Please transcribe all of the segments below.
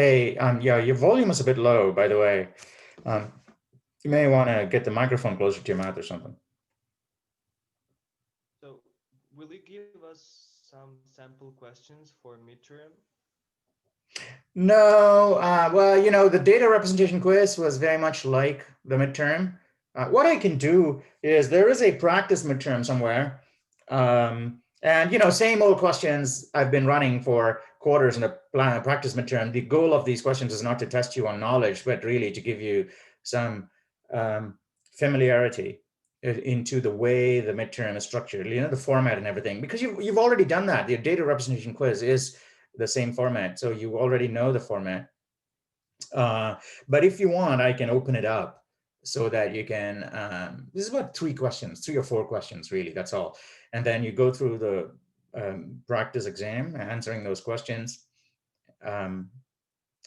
Hey, yeah, your volume is a bit low, by the way. Um, you may want to get the microphone closer to your mouth or something. So, will you give us some sample questions for midterm? No, well, the data representation quiz was very much like the midterm. What I can do is there is a practice midterm somewhere. And, same old questions I've been running for quarters in a practice midterm. The goal of these questions is not to test you on knowledge, but really to give you some familiarity into the way the midterm is structured, the format and everything, because you've already done that. The data representation quiz is the same format. So you already know the format. But if you want, I can open it up so that you can, this is about three or four questions, really, that's all. And then you go through the practice exam, answering those questions. Um,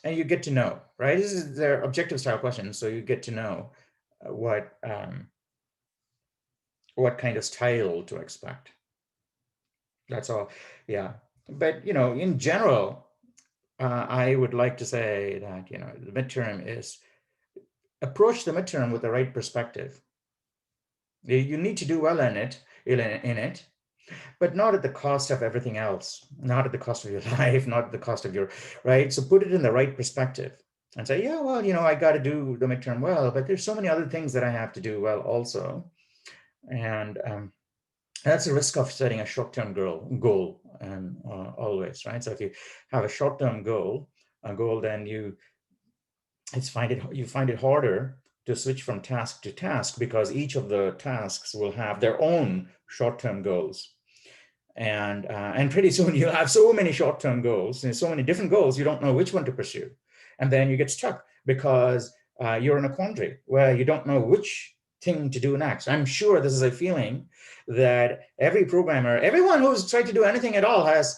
and you get to know, right? This is their objective style questions. So you get to know what kind of style to expect. That's all. Yeah. But, in general, I would like to say that, the midterm is approach the midterm with the right perspective. You need to do well in it, but not at the cost of everything else, not at the cost of your life, not at the cost of your, right? So put it in the right perspective and say, yeah, well, I got to do the midterm well, but there's so many other things that I have to do well also. And that's the risk of setting a short-term goal, and always, right? So if you have a short-term goal, then you find it harder to switch from task to task because each of the tasks will have their own short-term goals. And pretty soon you'll have so many short-term goals and so many different goals, you don't know which one to pursue. And then you get stuck because you're in a quandary where you don't know which thing to do next. I'm sure this is a feeling that every programmer, everyone who's tried to do anything at all has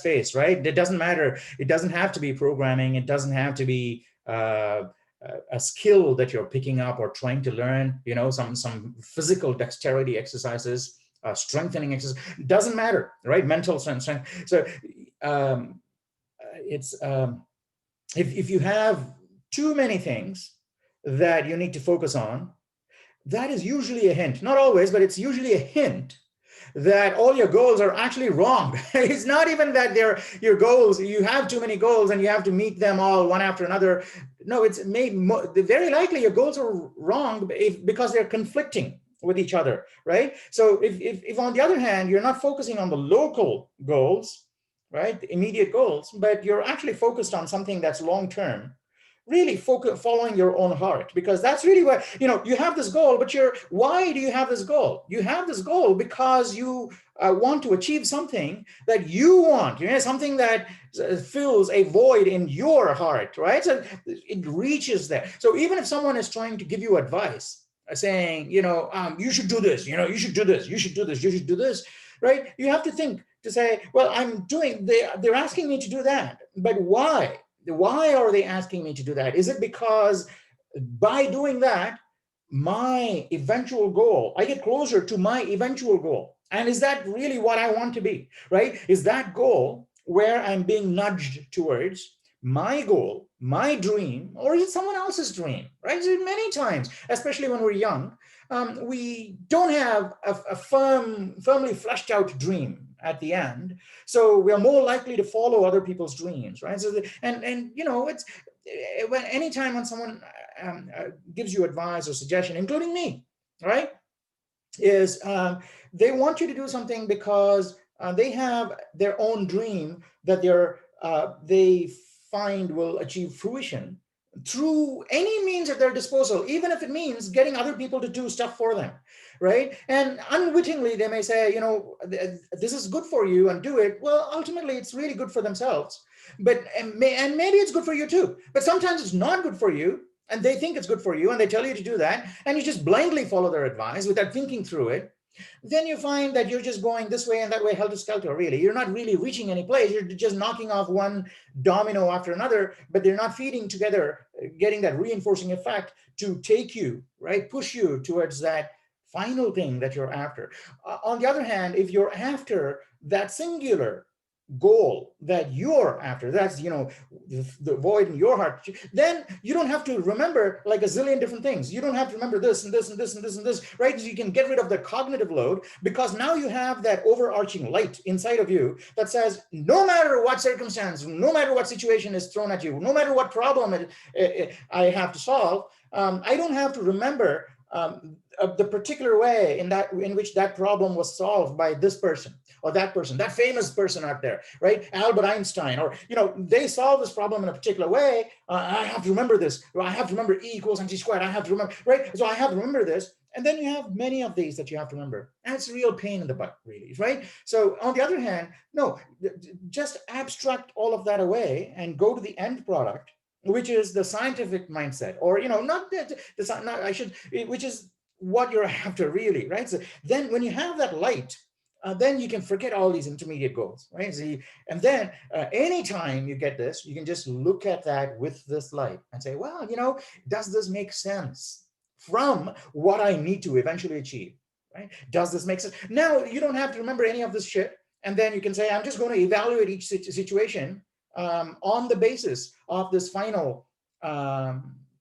faced, right? It doesn't matter. It doesn't have to be programming. It doesn't have to be a skill that you're picking up or trying to learn, some physical dexterity exercises, strengthening exercise, doesn't matter, right? Mental strength. So um, it's if you have too many things that you need to focus on, that is usually a hint, not always, but it's usually a hint that all your goals are actually wrong. It's not even that they're your goals, you have too many goals and you have to meet them all one after another. No, it's very likely your goals are wrong because they're conflicting with each other, right? So if on the other hand, you're not focusing on the local goals, right, the immediate goals, but you're actually focused on something that's long term, really following your own heart, because that's really what you have this goal. But why do you have this goal? You have this goal because you want to achieve something that you want, something that fills a void in your heart, right? So it reaches there. So even if someone is trying to give you advice, saying, you should do this, you should do this, you should do this, you should do this, right? You have to think to say, well, they're asking me to do that, but why are they asking me to do that? Is it because by doing that, my eventual goal, I get closer to my eventual goal? And is that really what I want to be, right? Is that goal where I'm being nudged towards my goal, my dream, or is it someone else's dream, right? So many times, especially when we're young, we don't have a firmly fleshed out dream at the end, so we are more likely to follow other people's dreams, right? So it's when anytime when someone gives you advice or suggestion, including me, right, is they want you to do something because they have their own dream that they find will achieve fruition through any means at their disposal, even if it means getting other people to do stuff for them, right? And unwittingly, they may say, this is good for you and do it. Well, ultimately, it's really good for themselves, but and maybe it's good for you too. But sometimes it's not good for you, and they think it's good for you, and they tell you to do that, and you just blindly follow their advice without thinking through it. Then you find that you're just going this way and that way, helter-skelter, really. You're not really reaching any place. You're just knocking off one domino after another, but they're not feeding together, getting that reinforcing effect to take you, right, push you towards that final thing that you're after. On the other hand, if you're after that singular goal that you're after, that's, the void in your heart, then you don't have to remember like a zillion different things. You don't have to remember this and this and this and this and this, right? So you can get rid of the cognitive load, because now you have that overarching light inside of you that says, no matter what circumstance, no matter what situation is thrown at you, no matter what problem I have to solve, I don't have to remember the particular way in which that problem was solved by this person or that person, that famous person out there, right? Albert Einstein, or, they solve this problem in a particular way. I have to remember this. I have to remember E equals mc squared. I have to remember, right? So I have to remember this. And then you have many of these that you have to remember. And it's a real pain in the butt, really, right? So on the other hand, no, just abstract all of that away and go to the end product, which is the scientific mindset, or, not not, I should, which is what you're after, really, right? So then when you have that light, then you can forget all these intermediate goals, right? See, and then anytime you get this, you can just look at that with this light and say, well, does this make sense from what I need to eventually achieve, right? Does this make sense? Now, you don't have to remember any of this shit. And then you can say, I'm just going to evaluate each situation on the basis of this final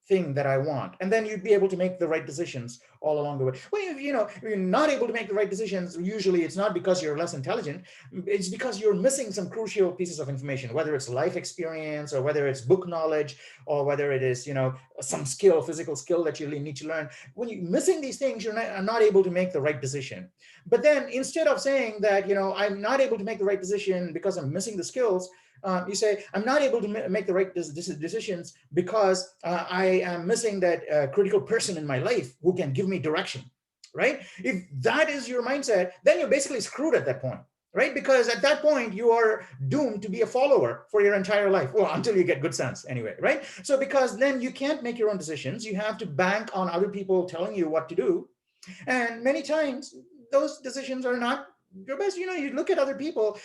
thing that I want. And then you'd be able to make the right decisions all along the way. Well, if you're not able to make the right decisions, usually it's not because you're less intelligent. It's because you're missing some crucial pieces of information, whether it's life experience or whether it's book knowledge or whether it is, some skill, physical skill that you need to learn. When you're missing these things, you're not able to make the right decision. But then instead of saying that, I'm not able to make the right decision because I'm missing the skills, you say, I'm not able to make the right decisions because I am missing that critical person in my life who can give me direction, right? If that is your mindset, then you're basically screwed at that point, right? Because at that point, you are doomed to be a follower for your entire life. Well, until you get good sense anyway, right? So because then you can't make your own decisions. You have to bank on other people telling you what to do. And many times those decisions are not your best. You look at other people,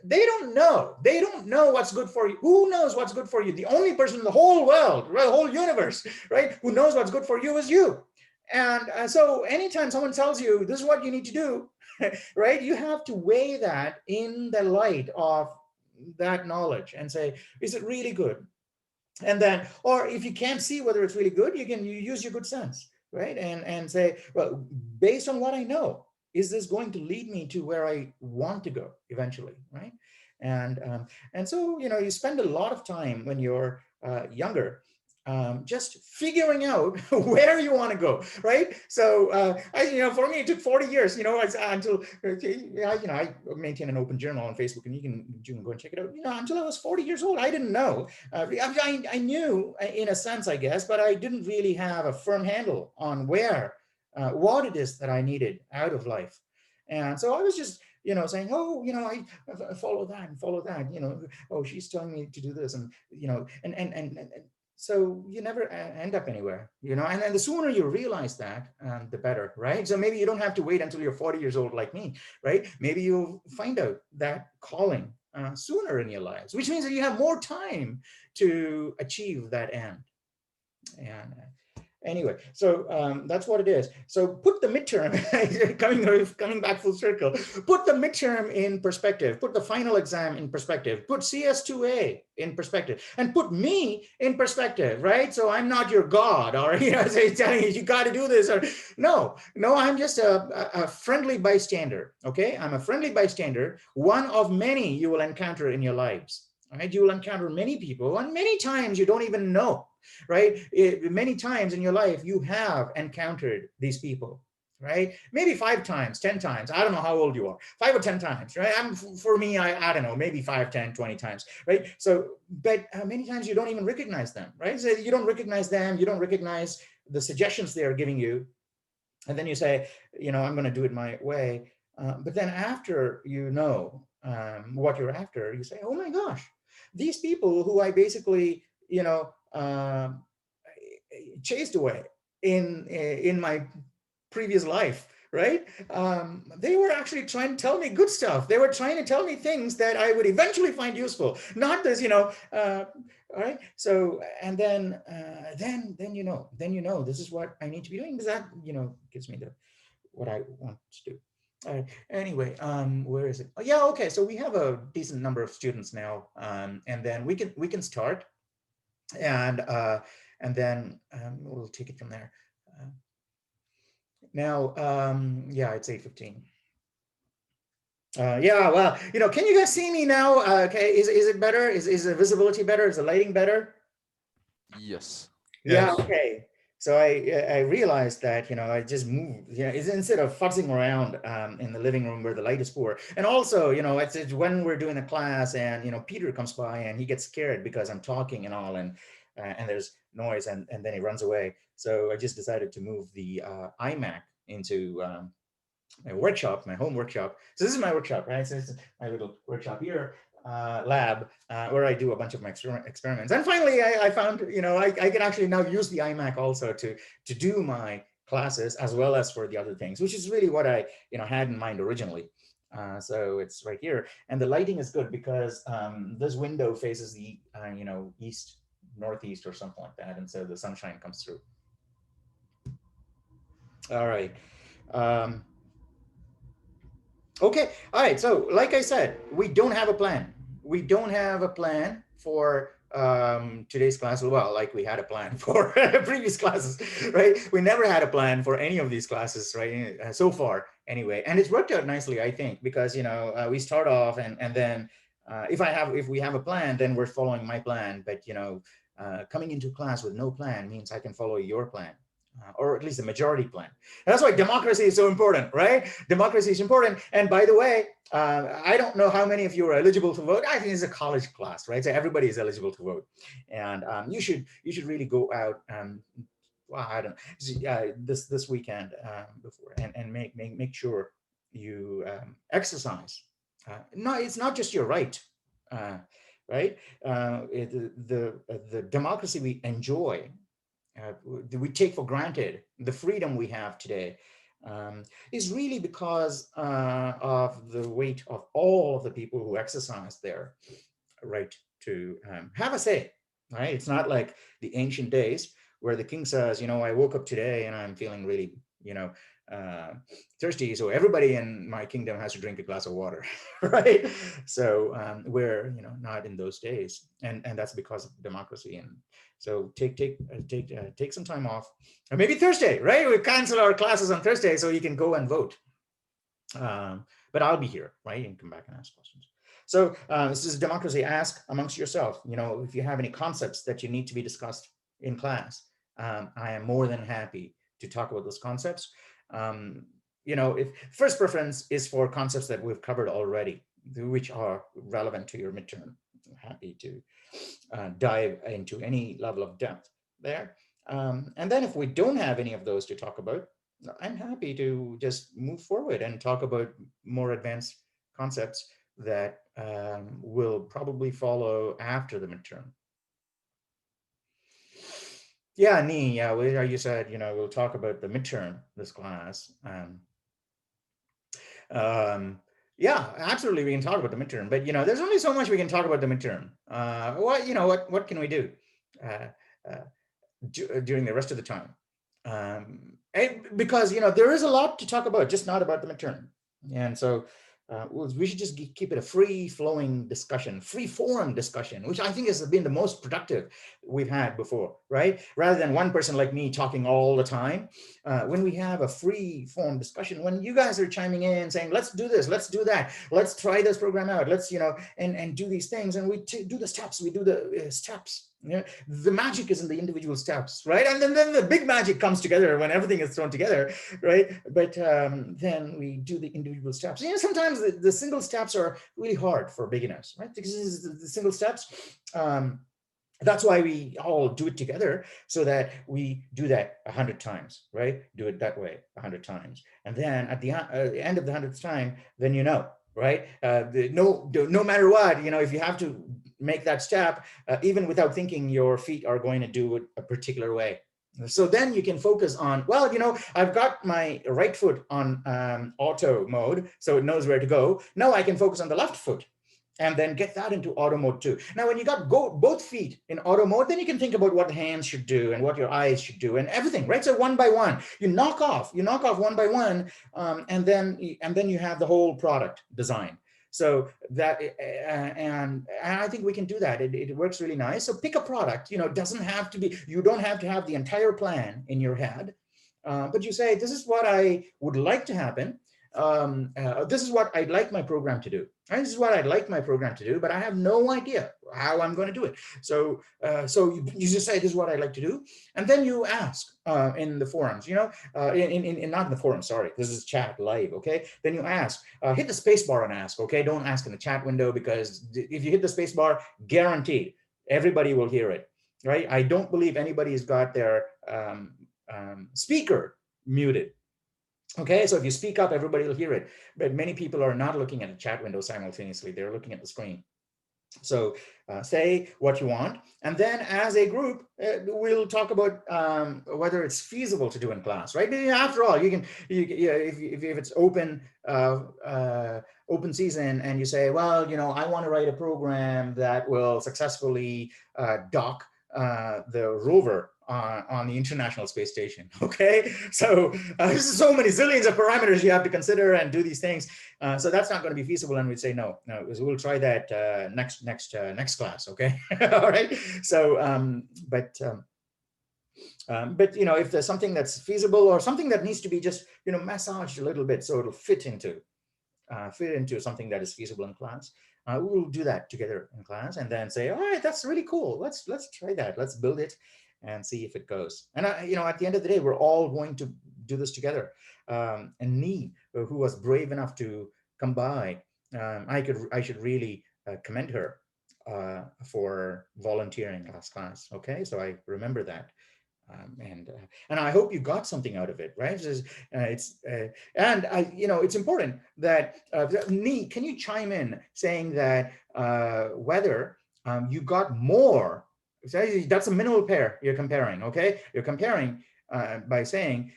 they don't know what's good for you. Who knows what's good for you? The only person in the whole world, right, the whole universe, right, who knows what's good for you is you. And so anytime someone tells you this is what you need to do, right, you have to weigh that in the light of that knowledge and say, is it really good? And then, or if you can't see whether it's really good, you use your good sense, right? And say, well, based on what I know, is this going to lead me to where I want to go eventually, right? And so, you spend a lot of time when you're younger, just figuring out where you want to go, right? So, for me, it took 40 years, until, I maintain an open journal on Facebook, and you can go and check it out. Until I was 40 years old, I didn't know. I knew in a sense, I guess, but I didn't really have a firm handle on what it is that I needed out of life. And so I was just, saying, oh, I follow that and follow that, oh, she's telling me to do this. And, and so you never end up anywhere, and then the sooner you realize that, the better, right? So maybe you don't have to wait until you're 40 years old like me, right? Maybe you'll find out that calling sooner in your lives, which means that you have more time to achieve that end. And anyway, so that's what it is. So put the midterm, coming back full circle, put the midterm in perspective, put the final exam in perspective, put CS2A in perspective, and put me in perspective, right? So I'm not your God, or say, telling you got to do this, or no, I'm just a friendly bystander, okay? I'm a friendly bystander, one of many you will encounter in your lives. All right, you will encounter many people, and many times you don't even know, right? Many times in your life, you have encountered these people, right? Maybe 5 times, 10 times. I don't know how old you are, 5 or 10 times, right? For me, I don't know, maybe 5, 10, 20 times, right? So, but many times you don't even recognize them, right? So you don't recognize them, you don't recognize the suggestions they are giving you. And then you say, I'm going to do it my way. But then after what you're after, you say, oh my gosh, these people who I basically, chased away in my previous life, right? They were actually trying to tell me good stuff. They were trying to tell me things that I would eventually find useful, not this, all right. So, and then this is what I need to be doing, because that, gives me what I want to do. Anyway, where is it? Oh, yeah, okay. So we have a decent number of students now, and then we can start, and then we'll take it from there. Uh, Now, yeah, it's 8:15. Yeah, well, can you guys see me now? Okay, is it better? Is the visibility better? Is the lighting better? Yes. Yeah, Yes. okay. So I realized that, I just moved, instead of futzing around in the living room where the light is poor. And also, it's when we're doing a class and, Peter comes by and he gets scared because I'm talking and all, and there's noise, and then he runs away. So I just decided to move the iMac into my workshop, my home workshop. So this is my workshop, right? So this is my little workshop here, lab, where I do a bunch of my experiments. And finally, I found, I can actually now use the iMac also to do my classes as well as for the other things, which is really what I, had in mind originally. So it's right here, and the lighting is good because this window faces the, east, northeast, or something like that, and so the sunshine comes through. All right. Um, Okay, all right. So, like I said, we don't have a plan. We don't have a plan for today's class. Well, like we had a plan for previous classes, right? We never had a plan for any of these classes, right? So far, anyway, and it's worked out nicely, I think, because we start off, and then if we have a plan, then we're following my plan. But coming into class with no plan means I can follow your plan. Or at least the majority plan. And that's why democracy is so important, right? Democracy is important. And by the way, I don't know how many of you are eligible to vote. I think it's a college class, right? So everybody is eligible to vote, and you should really go out. Well, I don't this weekend before, and make sure you exercise. No, it's not just your right, uh, right? The democracy we enjoy, uh, we take for granted, the freedom we have today, is really because of the weight of all of the people who exercise their right to have a say. Right? It's not like the ancient days where the king says, I woke up today and I'm feeling really, uh, thirsty, so everybody in my kingdom has to drink a glass of water, right? So we're, not in those days, and that's because of democracy. And so take some time off, or maybe Thursday, right? We cancel our classes on Thursday so you can go and vote. But I'll be here, right? You can come back and ask questions. So this is democracy. Ask amongst yourself. If you have any concepts that you need to be discussed in class, I am more than happy to talk about those concepts. If first preference is for concepts that we've covered already, which are relevant to your midterm, I'm happy to dive into any level of depth there. And then if we don't have any of those to talk about, I'm happy to just move forward and talk about more advanced concepts that will probably follow after the midterm. Yeah, Nee, yeah, you said, we'll talk about the midterm, this class. Um, yeah, absolutely, we can talk about the midterm, but there's only so much we can talk about the midterm. What can we do uh, during the rest of the time? Because there is a lot to talk about, just not about the midterm. And so we should just keep it a free flowing discussion, free form discussion, which I think has been the most productive we've had before, right? Rather than one person like me talking all the time. When we have a free form discussion, when you guys are chiming in saying, let's do this, let's do that, let's try this program out, let's, and do these things, and we do the steps, we do the steps. The magic is in the individual steps, right? And then the big magic comes together when everything is thrown together, right? But then we do the individual steps. Sometimes the single steps are really hard for beginners, right? Because the single steps, that's why we all do it together, so that we do that 100 times, right? Do it that way 100 times. And then at the end of the 100th time, then right? No matter what, if you have to make that step, even without thinking, your feet are going to do it a particular way. So then you can focus on, well, I've got my right foot on auto mode, so it knows where to go. Now I can focus on the left foot. and then get that into auto mode too. Now, when you got both feet in auto mode, then you can think about what the hands should do and what your eyes should do and everything, right? So one by one, you knock off one by one, and then you have the whole product design. So that and I think we can do that. It works really nice. So pick a product. It doesn't have to be. You don't have to have the entire plan in your head, but you say, this is what I would like to happen. This is what I'd like my program to do. Right? This is what I'd like my program to do, but I have no idea how I'm going to do it. So you just say, this is what I'd like to do. And then you ask in the forums, not in the forum, sorry, this is chat live, okay? Then you ask, hit the space bar and ask, okay? Don't ask in the chat window, because if you hit the space bar, guaranteed, everybody will hear it, right? I don't believe anybody's got their speaker muted. Okay, so if you speak up, everybody will hear it. But many people are not looking at the chat window simultaneously. They're looking at the screen. So say what you want. And then as a group, we'll talk about whether it's feasible to do in class, right? After all, if it's open season and you say, well, I want to write a program that will successfully dock the rover on the International Space Station. Okay, so there's so many zillions of parameters you have to consider and do these things. So that's not going to be feasible, and we'd say no. We'll try that next class. Okay, all right. So, but if there's something that's feasible or something that needs to be just massaged a little bit so it'll fit into something that is feasible in class, we'll do that together in class and then say, all right, that's really cool. Let's try that. Let's build it and see if it goes. And at the end of the day, we're all going to do this together. And Nee, who was brave enough to come by, I should really commend her for volunteering last class. Okay, so I remember that. And I hope you got something out of it, right? It's important that Nee, can you chime in saying that whether you got more? That's a minimal pair you're comparing. Okay, you're comparing by saying,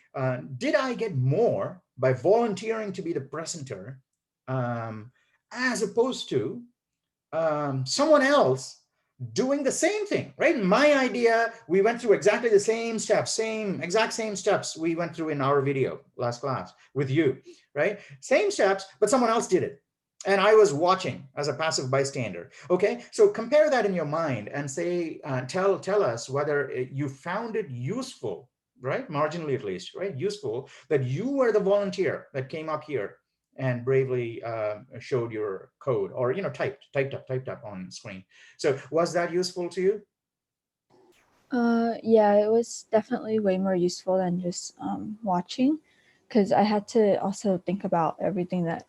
did I get more by volunteering to be the presenter, as opposed to someone else doing the same thing, right? My idea, we went through exactly the same steps, exact same steps we went through in our video last class with you, right? Same steps, but someone else did it. And I was watching as a passive bystander. Okay, so compare that in your mind and say, tell us whether you found it useful, right? Marginally at least, right? Useful that you were the volunteer that came up here and bravely showed your code, or typed up on screen. So was that useful to you? Yeah, it was definitely way more useful than just watching, because I had to also think about everything that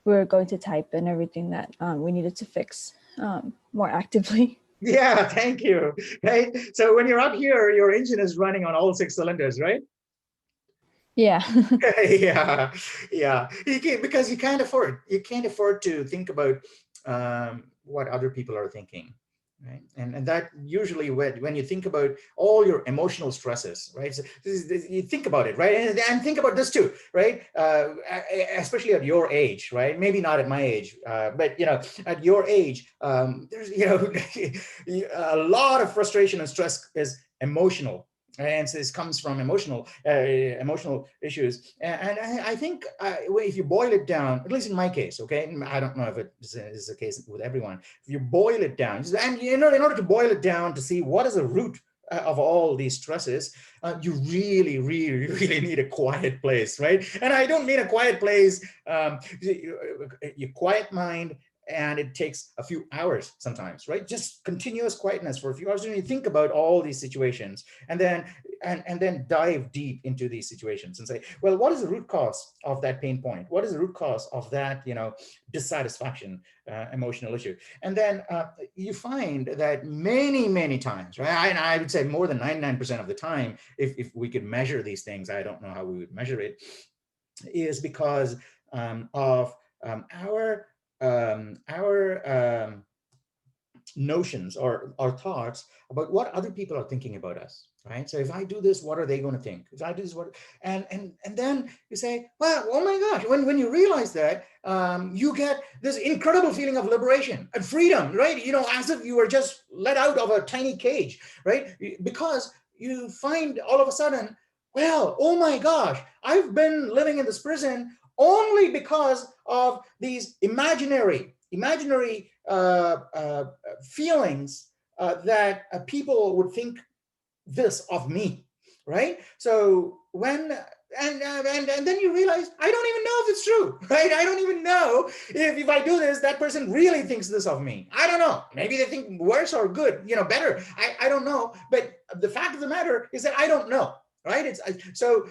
we were going to type and everything that we needed to fix more actively. Yeah, thank you. Right. So when you're up here, your engine is running on all 6 cylinders, right? Yeah. Yeah. Because you can't afford to think about what other people are thinking, right? And that usually when you think about all your emotional stresses, right? So you think about it, right? And think about this too, right? Especially at your age, right? Maybe not at my age, but at your age, there's a lot of frustration and stress is emotional. And so this comes from emotional issues. And I think if you boil it down, at least in my case, okay, I don't know if it is the case with everyone. If you boil it down, and in order to boil it down to see what is the root of all these stresses, you really, really, really need a quiet place, right? And I don't mean a quiet place, your quiet mind, and it takes a few hours sometimes, right? Just continuous quietness for a few hours, and you think about all these situations, and then dive deep into these situations and say, well, what is the root cause of that pain point? What is the root cause of that dissatisfaction, emotional issue? And then you find that many times, right? And I would say more than 99% of the time, if we could measure these things, I don't know how we would measure it, is because of our notions or our thoughts about what other people are thinking about us, right? So if I do this, what are they going to think? If I do this, what? And then you say, well, oh my gosh, when you realize that, you get this incredible feeling of liberation and freedom, right? As if you were just let out of a tiny cage, right? Because you find all of a sudden, well, oh my gosh, I've been living in this prison only because of these imaginary feelings that people would think this of me, right? So when and then you realize, I don't even know if it's true, right? I don't even know if I do this, that person really thinks this of me. I don't know. Maybe they think worse or good, better. I don't know. But the fact of the matter is that I don't know, right? So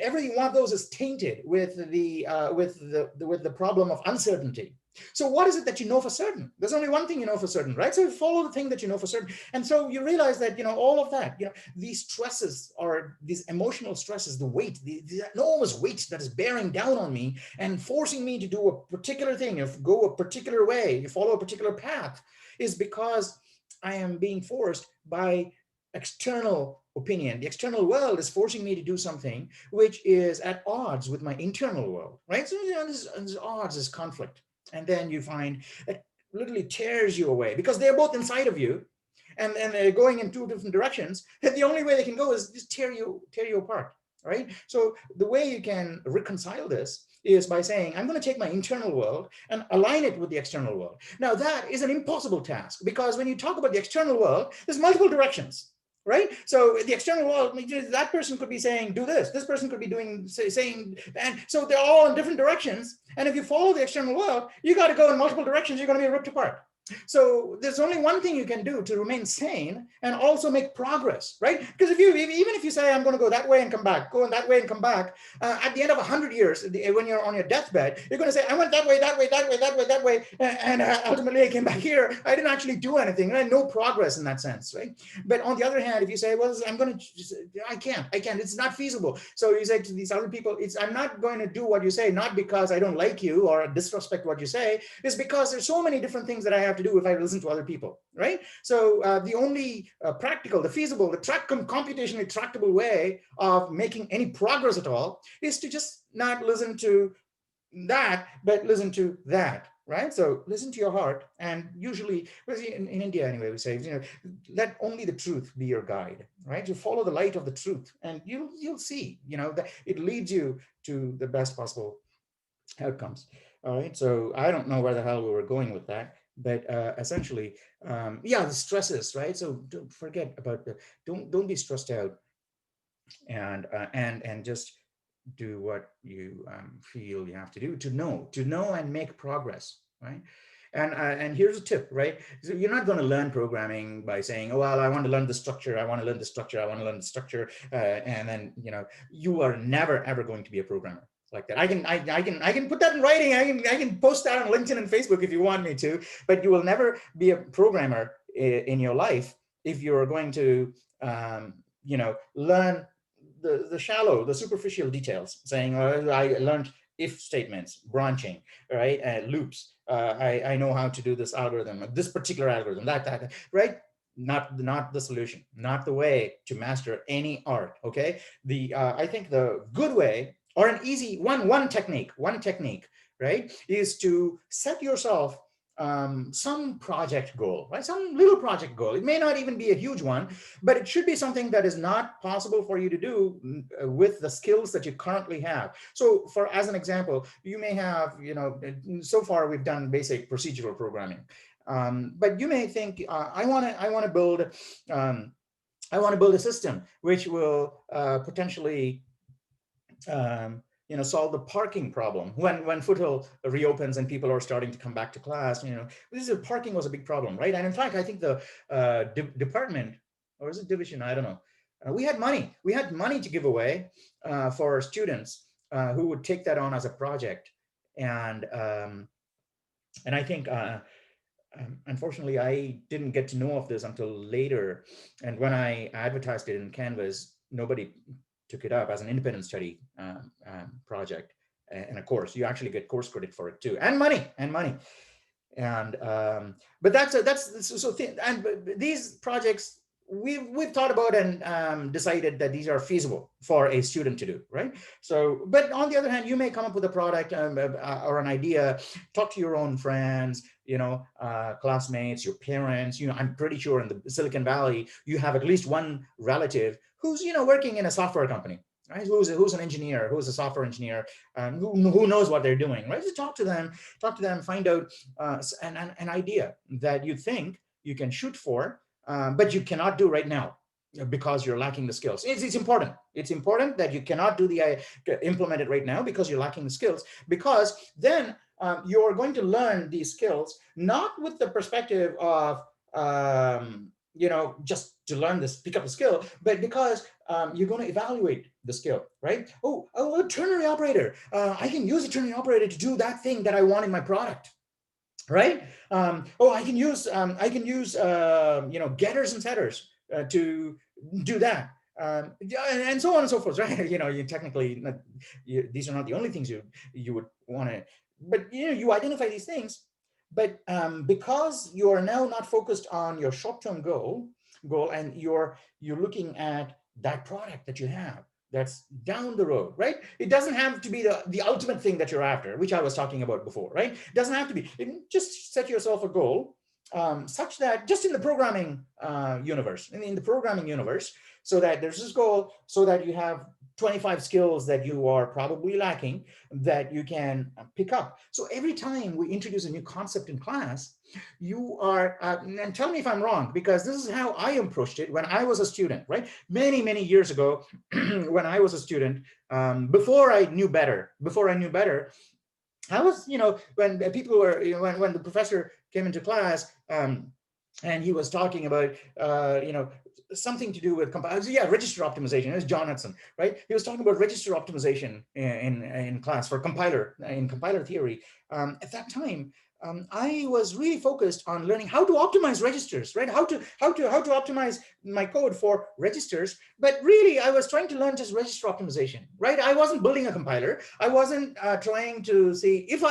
every one of those is tainted with the problem of uncertainty. So what is it that you know for certain? There's only one thing you know for certain, right? So you follow the thing that you know for certain. And so you realize that, all of that, these stresses or these emotional stresses, the weight, the enormous weight that is bearing down on me and forcing me to do a particular thing, if go a particular way, you follow a particular path, is because I am being forced by external opinion. The external world is forcing me to do something which is at odds with my internal world, right? So this odds is conflict. And then you find that literally tears you away because they're both inside of you, and they're going in two different directions. And the only way they can go is just tear you apart, right? So the way you can reconcile this is by saying, I'm going to take my internal world and align it with the external world. Now that is an impossible task, because when you talk about the external world, there's multiple directions, right? So the external world, that person could be saying, do this person could be doing, saying, and so they're all in different directions. And if you follow the external world, you got to go in multiple directions, you're going to be ripped apart. So there's only one thing you can do to remain sane and also make progress, right? Because even if you say, I'm going to go that way and come back, go in that way and come back, at the end of 100 years, when you're on your deathbed, you're going to say, I went that way, and ultimately I came back here. I didn't actually do anything, right? No progress in that sense, right? But on the other hand, if you say, well, I can't, it's not feasible. So you say to these other people, I'm not going to do what you say, not because I don't like you or disrespect what you say, it's because there's so many different things that I have to do if I listen to other people, right? So the only practical, the feasible, the computationally tractable way of making any progress at all is to just not listen to that, but listen to that, right? So listen to your heart, and usually, in India anyway, we say, let only the truth be your guide, right? You follow the light of the truth, and you'll see, that it leads you to the best possible outcomes. All right, so I don't know where the hell we were going with that, but essentially, the stresses, right? So don't forget about don't be stressed out, and just do what you feel you have to do to know and make progress, right? And here's a tip, right? So you're not going to learn programming by saying, oh, well, I want to learn the structure, I want to learn the structure, I want to learn the structure, and then you are never ever going to be a programmer like that. I can put that in writing. I can post that on LinkedIn and Facebook if you want me to, but you will never be a programmer in your life if you're going to learn the superficial details, saying, oh, I learned if statements, branching, right, loops. I know how to do this algorithm, this particular algorithm, that, right? Not the solution, not the way to master any art. Okay, I think the good way, or an easy one technique, right, is to set yourself some project goal, right? Some little project goal. It may not even be a huge one, but it should be something that is not possible for you to do with the skills that you currently have. So as an example, you may have, so far we've done basic procedural programming, but you may think, I want to build a system which will potentially solve the parking problem when Foothill reopens and people are starting to come back to class. Parking was a big problem, right? And in fact, I think the department, or is it division? I don't know. We had money to give away for students who would take that on as a project, and I think. Unfortunately, I didn't get to know of this until later, and when I advertised it in Canvas, nobody took it up as an independent study project. And of course, you actually get course credit for it too, and money. And but these projects we've thought about and decided that these are feasible for a student to do, right? So, but on the other hand, you may come up with a product or an idea, talk to your own friends, classmates, your parents. I'm pretty sure in the Silicon Valley, you have at least one relative who's working in a software company, right? Who's an engineer, who's a software engineer, who knows what they're doing, right? So talk to them, find out an idea that you think you can shoot for, but you cannot do right now because you're lacking the skills. It's important. It's important that you cannot do implement it right now because you're lacking the skills, because then you're going to learn these skills, not with the perspective of, just to learn this, pick up a skill, but because you're going to evaluate the skill, right? Oh, a ternary operator. I can use a ternary operator to do that thing that I want in my product. Right? I can use getters and setters to do that, and so on and so forth. Right? You technically, these are not the only things you would want to, but you identify these things, but because you are now not focused on your short-term goal, and you're looking at that product that you have that's down the road, right? It doesn't have to be the ultimate thing that you're after, which I was talking about before, right? It doesn't have to be. Just set yourself a goal such that, just in the programming universe, in the programming universe, so that there's this goal, so that you have 25 skills that you are probably lacking that you can pick up. So every time we introduce a new concept in class, you are, and tell me if I'm wrong, because this is how I approached it when I was a student, right? Many, many years ago, when I was a student, before I knew better, I was, when people were, when the professor came into class, and he was talking about, something to do with register optimization. It was John Hudson, right? He was talking about register optimization in class for compiler theory. At that time, I was really focused on learning how to optimize registers, right? How to optimize my code for registers. But really, I was trying to learn just register optimization, right? I wasn't building a compiler. I wasn't trying to see if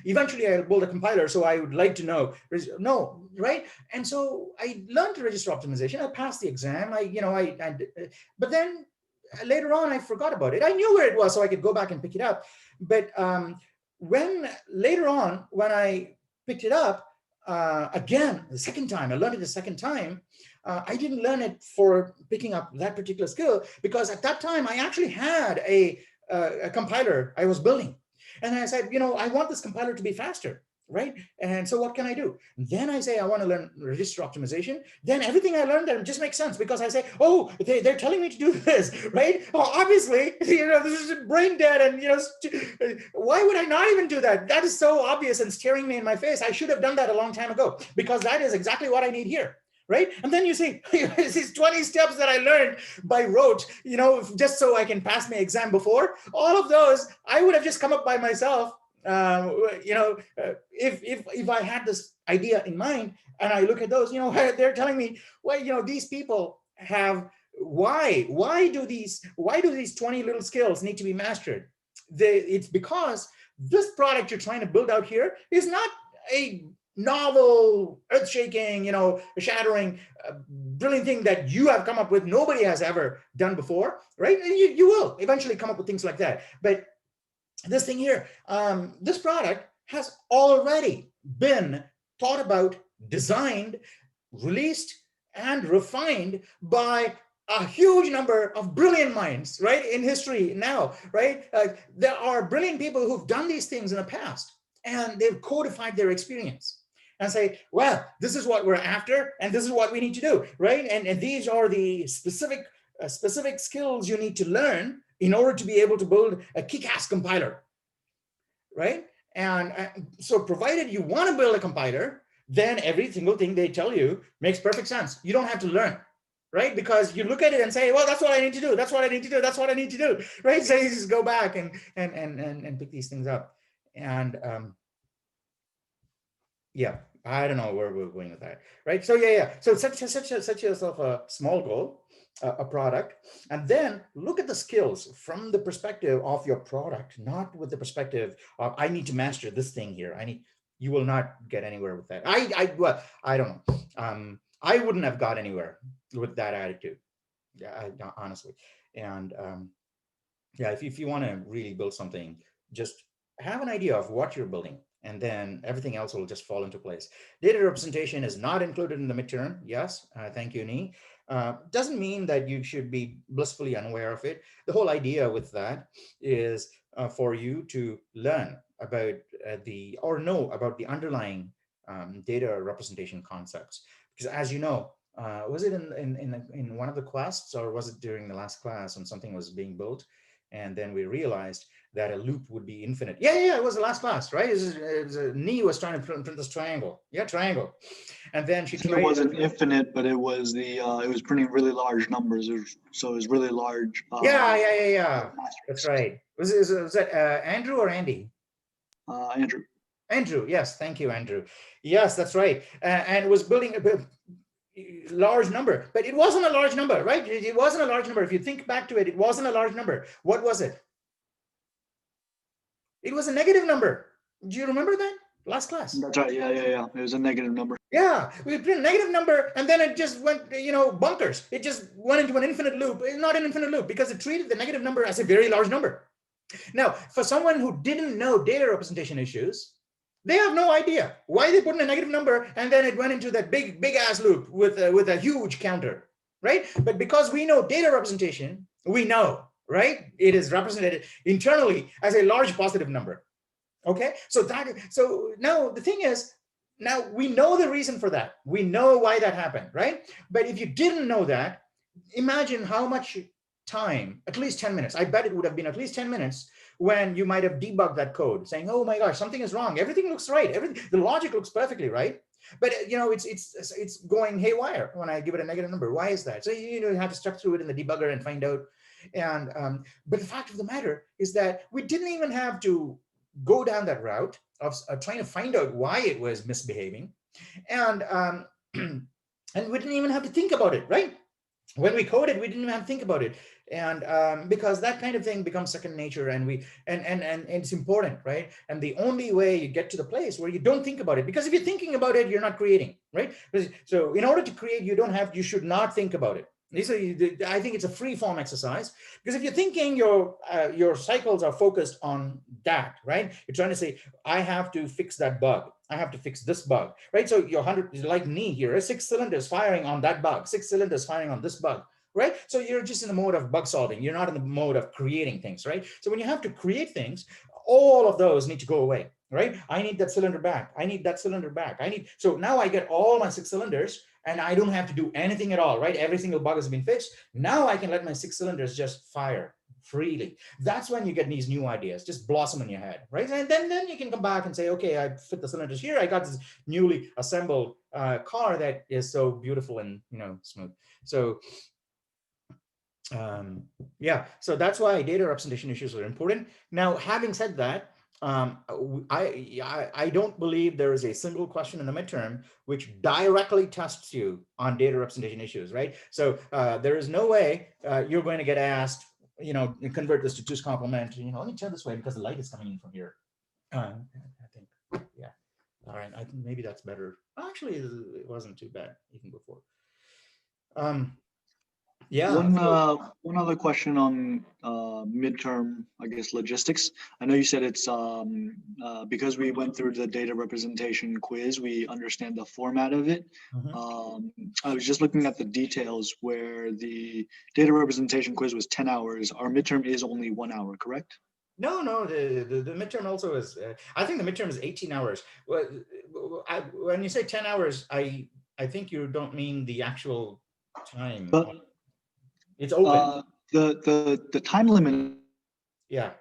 eventually I'll build a compiler. So I would like to know, no, right? And so I learned register optimization. I passed the exam. But then later on, I forgot about it. I knew where it was, so I could go back and pick it up. But when later on, when I picked it up again, the second time, I learned it the second time, I didn't learn it for picking up that particular skill, because at that time, I actually had a compiler I was building. And I said, I want this compiler to be faster, right? And so what can I do? Then I say, I want to learn register optimization. Then everything I learned then just makes sense, because I say, oh, they're telling me to do this, right? Well, obviously, this is brain dead, and why would I not even do that? That is so obvious and staring me in my face. I should have done that a long time ago, because that is exactly what I need here. Right? And then you see these 20 steps that I learned by rote, just so I can pass my exam before, all of those, I would have just come up by myself. If I had this idea in mind, and I look at those, they're telling me, well, these people have, why do these 20 little skills need to be mastered? It's because this product you're trying to build out here is not a novel, earth-shaking, shattering, brilliant thing that you have come up with, nobody has ever done before, right? And you will eventually come up with things like that. But this thing here, this product has already been thought about, designed, released, and refined by a huge number of brilliant minds, right, in history now, right? There are brilliant people who've done these things in the past, and they've codified their experience and say, well, this is what we're after, and this is what we need to do, right? And these are the specific skills you need to learn in order to be able to build a kick-ass compiler, right? And so provided you want to build a compiler, then every single thing they tell you makes perfect sense. You don't have to learn, right? Because you look at it and say, well, that's what I need to do. That's what I need to do. That's what I need to do, right? So you just go back and pick these things up. And yeah, I don't know where we're going with that, right? So yeah. So set yourself a small goal, a product, and then look at the skills from the perspective of your product, not with the perspective of, I need to master this thing here. You will not get anywhere with that. I don't know. I wouldn't have got anywhere with that attitude. Yeah, honestly. And yeah, if you want to really build something, just have an idea of what you're building, and then everything else will just fall into place. Data representation is not included in the midterm. Yes, thank you, Nee. Doesn't mean that you should be blissfully unaware of it. The whole idea with that is for you to learn about or know about the underlying data representation concepts. Because as you know, was it in one of the quests, or was it during the last class when something was being built? And then we realized that a loop would be infinite. Yeah, it was the last class, right? Nee was trying to print this triangle. Yeah, triangle. And then she I think tried. it wasn't infinite, but it was it was printing really large numbers. So it was really large. Yeah. That's right. Was that Andrew or Andy? Andrew. Andrew, yes, thank you, Andrew. Yes, that's right. And it was building a large number, but it wasn't a large number, right? It wasn't a large number. If you think back to it, it wasn't a large number. What was it? It was a negative number. Do you remember that? Last class. That's right. Yeah. It was a negative number. Yeah, we put a negative number, and then it just went, bunkers. It just went into an infinite loop. Not an infinite loop, because it treated the negative number as a very large number. Now, for someone who didn't know data representation issues, they have no idea why they put in a negative number, and then it went into that big ass loop with a huge counter, right? But because we know data representation, we know, right? It is represented internally as a large positive number. Okay, so now the thing is, now we know the reason for that. We know why that happened, right? But if you didn't know that, imagine how much time, at least 10 minutes. I bet it would have been at least 10 minutes when you might have debugged that code, saying, oh my gosh, something is wrong. Everything looks right. The logic looks perfectly right. But it's going haywire when I give it a negative number. Why is that? So you have to step through it in the debugger and find out. And but the fact of the matter is that we didn't even have to go down that route of trying to find out why it was misbehaving, and and we didn't even have to think about it, right? When we coded, we didn't even have to think about it, and because that kind of thing becomes second nature, and it's important, right? And the only way you get to the place where you don't think about it, because if you're thinking about it, you're not creating, right? So in order to create, you should not think about it. I think it's a free form exercise, because if you're thinking, your cycles are focused on that, right? You're trying to say, I have to fix that bug. I have to fix this bug, right? So your 100, like me here, 6 cylinders firing on that bug, 6 cylinders firing on this bug, right? So you're just in the mode of bug solving. You're not in the mode of creating things, right? So when you have to create things, all of those need to go away, right? I need that cylinder back. I need that cylinder back. So now I get all my 6 cylinders, and I don't have to do anything at all, right? Every single bug has been fixed. Now I can let my 6 cylinders just fire freely. That's when you get these new ideas just blossom in your head, right? And then you can come back and say, okay, I fit the cylinders here. I got this newly assembled car that is so beautiful and smooth. So yeah, so that's why data representation issues are important. Now, having said that, I don't believe there is a single question in the midterm which directly tests you on data representation issues, right? So there is no way you're going to get asked, convert this to Two's complement. Let me turn this way because the light is coming in from here. I think, yeah. All right, I think maybe that's better. Actually, it wasn't too bad even before. Yeah. One other question on midterm, I guess, logistics. I know you said it's because we went through the data representation quiz, we understand the format of it. I was just looking at the details where the data representation quiz was 10 hours. Our midterm is only 1 hour, correct? No, the midterm also is, I think the midterm is 18 hours. When you say 10 hours, I think you don't mean the actual time. But it's open. The time limit. Yeah.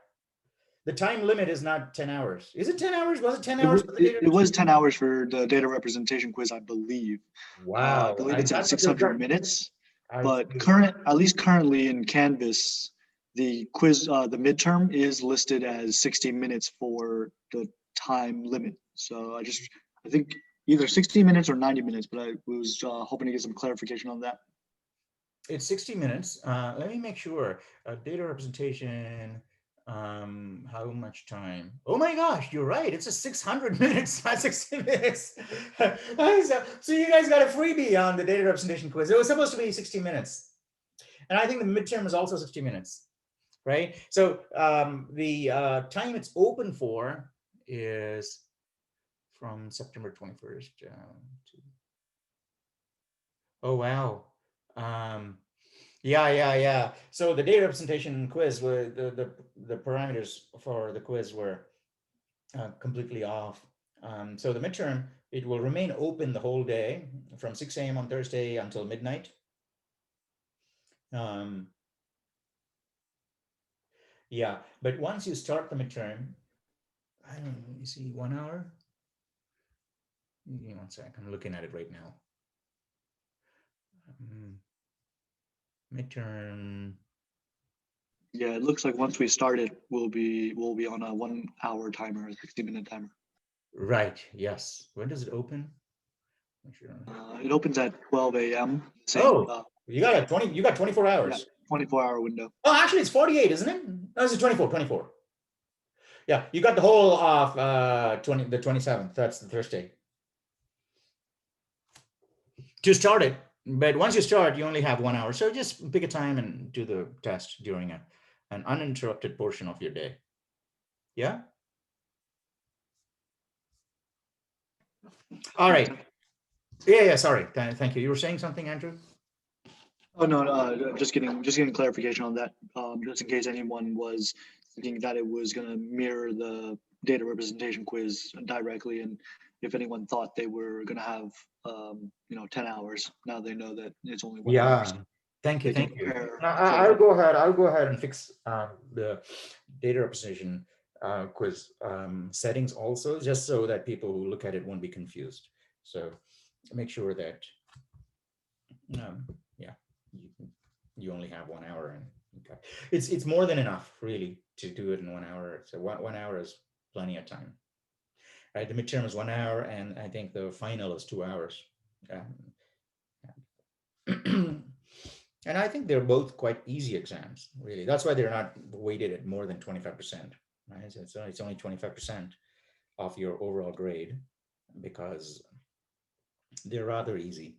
The time limit is not 10 hours. Is it 10 hours? Was it 10 hours? It was 10 hours for the data representation quiz, I believe. Wow. I believe it's at 600 minutes. But at least currently in Canvas, the quiz, the midterm is listed as 60 minutes for the time limit. So I think either 60 minutes or 90 minutes, but I was hoping to get some clarification on that. It's 60 minutes. Let me make sure. Data representation. How much time? Oh my gosh, you're right. It's a 600 minutes, not 60 minutes. So you guys got a freebie on the data representation quiz. It was supposed to be 60 minutes. And I think the midterm is also 60 minutes, right? So the time it's open for is from September 21st to, oh, wow. Yeah. So the data representation quiz were the parameters for the quiz were completely off. So the midterm, it will remain open the whole day from 6 a.m. on Thursday until midnight. Yeah, but once you start the midterm, I don't know, you see 1 hour? Give me 1 sec, I'm looking at it right now. Midterm. Yeah, it looks like once we start it, we'll be on a 1 hour timer, a 60-minute timer. Right, yes. When does it open? It opens at 12 a.m. You got 24 hours. Yeah, 24-hour window. Oh, actually it's 48, isn't it? No, it's 24. Yeah, you got the whole of the 27th. That's the Thursday. To start it, but once you start, you only have 1 hour. So just pick a time and do the test during an uninterrupted portion of your day. Yeah. All right. Yeah. Sorry. Thank you. You were saying something, Andrew? Oh no, just getting clarification on that. Just in case anyone was thinking that it was going to mirror the data representation quiz directly, and if anyone thought they were going to have 10 hours, now they know that it's only 1 hour. Yeah. Thank you. I'll go ahead. I'll go ahead and fix the data representation quiz settings also, just so that people who look at it won't be confused. So make sure that you only have 1 hour, and okay. It's more than enough really to do it in 1 hour. So 1 hour is plenty of time. Right, the midterm is 1 hour, and I think the final is 2 hours. And I think they're both quite easy exams, really. That's why they're not weighted at more than 25%, right? So it's only 25% of your overall grade because they're rather easy.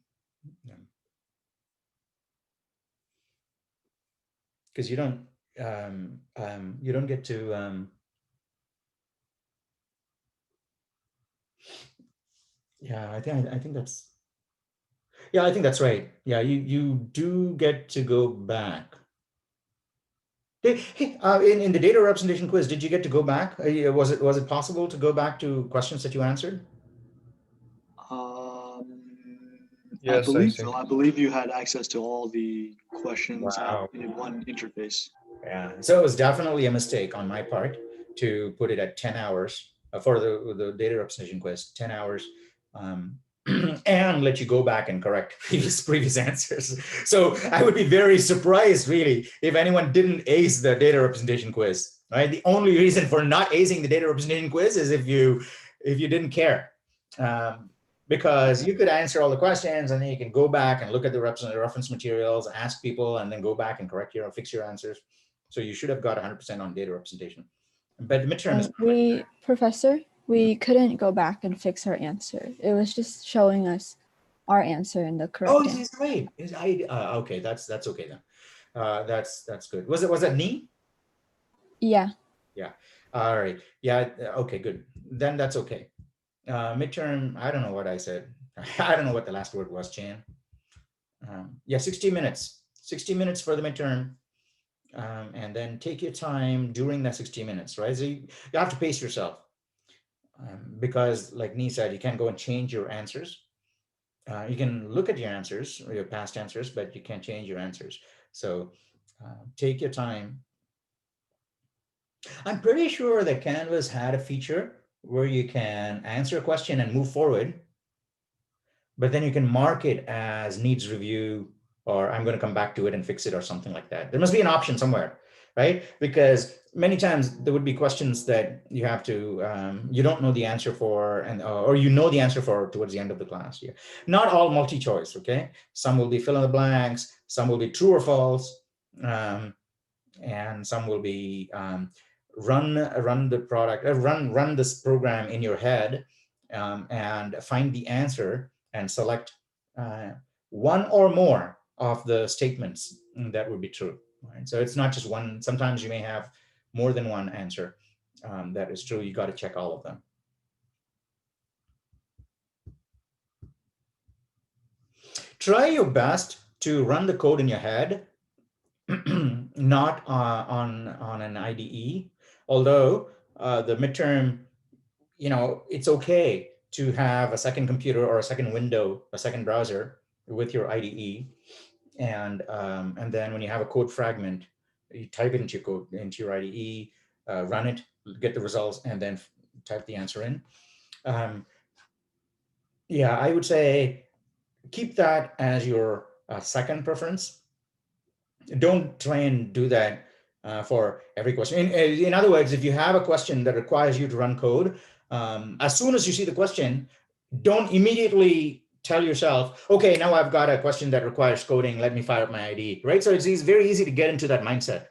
Because you don't get to I think that's I think that's right. Yeah, you do get to go back. In the data representation quiz, did you get to go back? Was it possible to go back to questions that you answered? I believe so. I believe you had access to all the questions in one interface. Yeah, so it was definitely a mistake on my part to put it at 10 hours for the data representation quiz, 10 hours, and let you go back and correct previous answers. So I would be very surprised, really, if anyone didn't ace the data representation quiz. Right? The only reason for not acing the data representation quiz is if you didn't care. Because you could answer all the questions and then you can go back and look at the reference materials, ask people, and then go back and fix your answers. So you should have got 100% on data representation. But the midterm is Professor, we couldn't go back and fix our answer. It was just showing us our answer in the correct. Oh, is great. Okay, that's okay then. That's good. Was it knee? Yeah. Yeah. All right. Yeah. Okay. Good. Then that's okay. Midterm, I don't know what I said. I don't know what the last word was, Chan. 60 minutes. 60 minutes for the midterm. And then take your time during that 60 minutes, right? So you have to pace yourself. Because like Nee said, you can't go and change your answers. You can look at your answers or your past answers, but you can't change your answers. So take your time. I'm pretty sure that Canvas had a feature where you can answer a question and move forward, but then you can mark it as needs review, or I'm going to come back to it and fix it, or something like that. There must be an option somewhere, right? Because many times there would be questions that you have to, you don't know the answer for, and or you know the answer for towards the end of the class. Yeah, not all multi-choice, okay? Some will be fill in the blanks, some will be true or false, and some will be run the product, run this program in your head, and find the answer and select one or more of the statements that would be true. Right? So it's not just one. Sometimes you may have more than one answer that is true. You got to check all of them. Try your best to run the code in your head, not on an IDE. Although the midterm, it's okay to have a second computer or a second window, a second browser with your IDE, and then when you have a code fragment, you type it into your IDE, run it, get the results, and then type the answer in. Yeah, I would say keep that as your second preference. Don't try and do that for every question. In other words, if you have a question that requires you to run code, as soon as you see the question, don't immediately tell yourself, okay, now I've got a question that requires coding, let me fire up my IDE, right? So it's very easy to get into that mindset.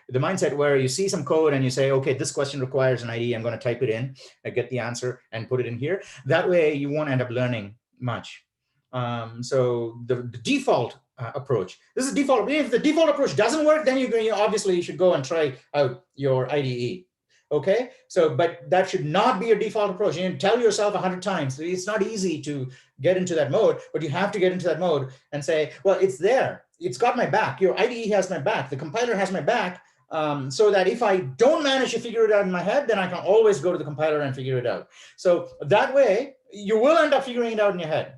The mindset where you see some code and you say, okay, this question requires an IDE, I'm going to type it in, get the answer and put it in here. That way you won't end up learning much. So the default approach, this is default. If the default approach doesn't work, then you obviously should go and try out your IDE. Okay, so but that should not be your default approach. You tell yourself 100 times. It's not easy to get into that mode, but you have to get into that mode and say, well, it's there. It's got my back. Your IDE has my back. The compiler has my back. So that if I don't manage to figure it out in my head, then I can always go to the compiler and figure it out. So that way, you will end up figuring it out in your head.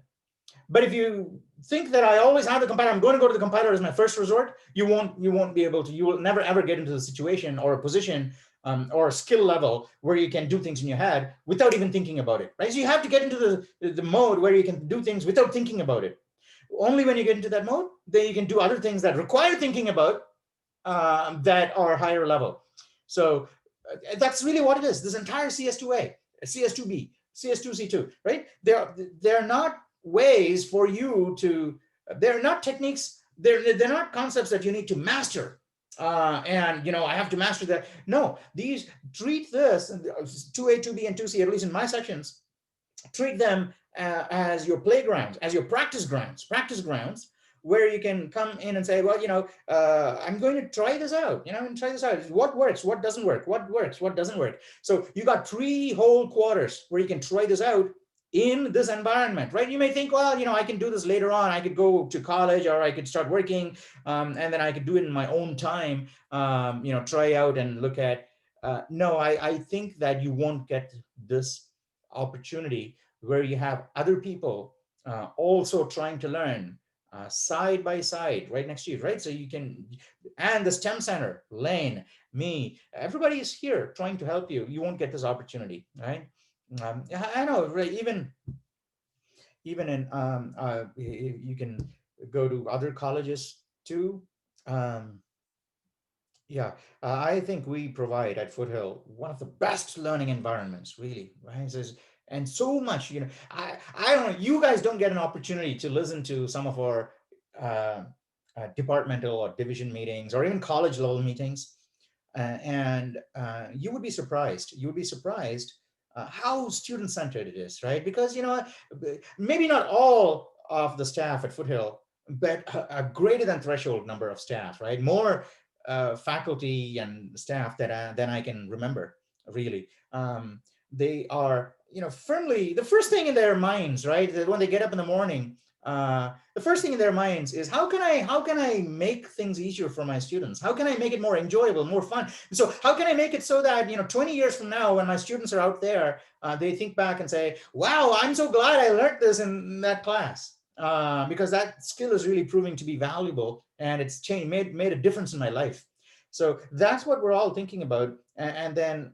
But if you think that I always have the compiler, I'm going to go to the compiler as my first resort, you won't be able to. You will never ever get into the situation or a position or a skill level where you can do things in your head without even thinking about it. Right? So you have to get into the mode where you can do things without thinking about it. Only when you get into that mode, then you can do other things that require thinking about. That are higher level. So that's really what it is. This entire CS2A, CS2B, CS2C2, right? They're not ways for you to, they're not techniques, they're not concepts that you need to master. And I have to master that. No, these treat this 2A, 2B, and 2C, at least in my sections, treat them as your playgrounds, as your practice grounds, where you can come in and say, well, I'm going to try this out, and try this out. What works, what doesn't work, what works, what doesn't work. So you got 3 whole quarters where you can try this out in this environment, right? You may think, well, I can do this later on. I could go to college or I could start working, and then I could do it in my own time, try out and look at. No, I think that you won't get this opportunity where you have other people also trying to learn side by side right next to you, right? So you can, and the STEM Center, Lane, me, everybody is here trying to help you. You won't get this opportunity, right? I know, right? Even in, you can go to other colleges too. Yeah, I think we provide at Foothill one of the best learning environments, really, right? And so much, I don't know, you guys don't get an opportunity to listen to some of our departmental or division meetings or even college level meetings. And you would be surprised. You would be surprised how student centered it is, right? Because, maybe not all of the staff at Foothill, but a greater than threshold number of staff, right? More faculty and staff than I can remember, really. They are, firmly, the first thing in their minds, right, that when they get up in the morning, the first thing in their minds is how can I make things easier for my students? How can I make it more enjoyable, more fun? So how can I make it so that 20 years from now, when my students are out there, they think back and say, wow, I'm so glad I learned this in that class. Because that skill is really proving to be valuable, and it's made a difference in my life. So that's what we're all thinking about. And then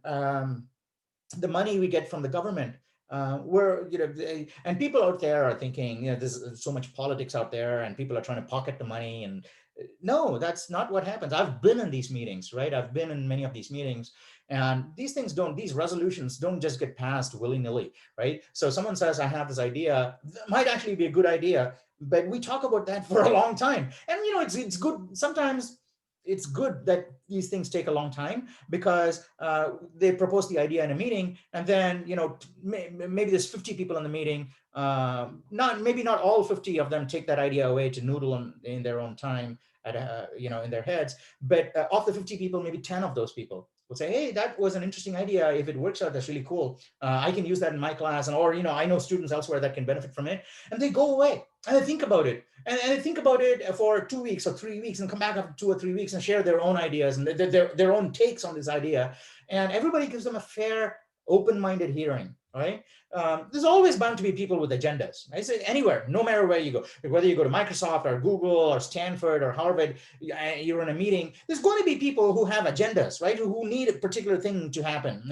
the money we get from the government, and people out there are thinking, there's so much politics out there, and people are trying to pocket the money. And no, that's not what happens. I've been in these meetings, right? I've been in many of these meetings, and these resolutions don't just get passed willy-nilly, right? So someone says, I have this idea, that might actually be a good idea, but we talk about that for a long time. And it's good sometimes. it's good that these things take a long time, because they propose the idea in a meeting, and then maybe there's 50 people in the meeting. Maybe not all 50 of them take that idea away to noodle in their own time at in their heads, but of the 50 people, maybe 10 of those people will say, hey, that was an interesting idea. If it works out, that's really cool. I can use that in my class, or I know students elsewhere that can benefit from it, and they go away and they think about it, and they think about it for 2 weeks or 3 weeks, and come back after 2 or 3 weeks and share their own ideas and their own takes on this idea, and everybody gives them a fair, open-minded hearing, right? There's always bound to be people with agendas. Right? So anywhere, no matter where you go, whether you go to Microsoft or Google or Stanford or Harvard, you're in a meeting, there's going to be people who have agendas, right? Who need a particular thing to happen,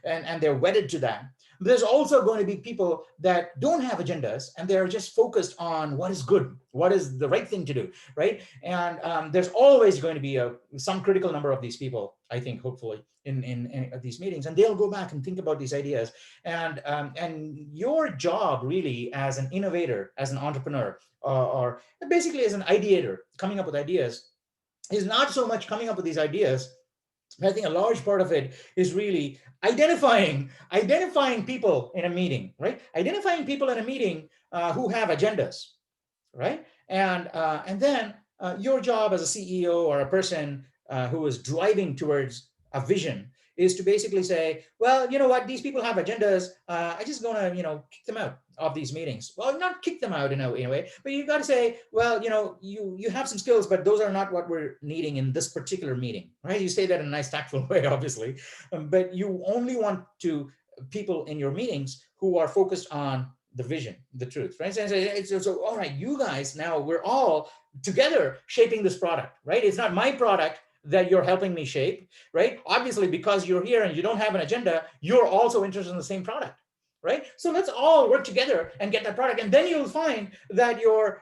and they're wedded to that. But there's also going to be people that don't have agendas, and they're just focused on what is good, what is the right thing to do, right? And there's always going to be some critical number of these people, I think, hopefully, in these meetings, and they'll go back and think about these ideas. And your job really as an innovator, as an entrepreneur, or basically as an ideator, coming up with ideas, is not so much coming up with these ideas. I think a large part of it is really identifying people in a meeting, right? Identifying people in a meeting who have agendas, right? And then your job as a CEO or a person who is driving towards a vision is to basically say, well, you know what, these people have agendas. I just gonna, kick them out of these meetings. Well, not kick them out in a way, but you got to say, well, you have some skills, but those are not what we're needing in this particular meeting, right? You say that in a nice, tactful way, obviously, but you only want people in your meetings who are focused on the vision, the truth, right? So all right, you guys, now we're all together shaping this product, right? It's not my product that you're helping me shape, right? Obviously, because you're here and you don't have an agenda, you're also interested in the same product, right? So let's all work together and get that product. And then you'll find that your,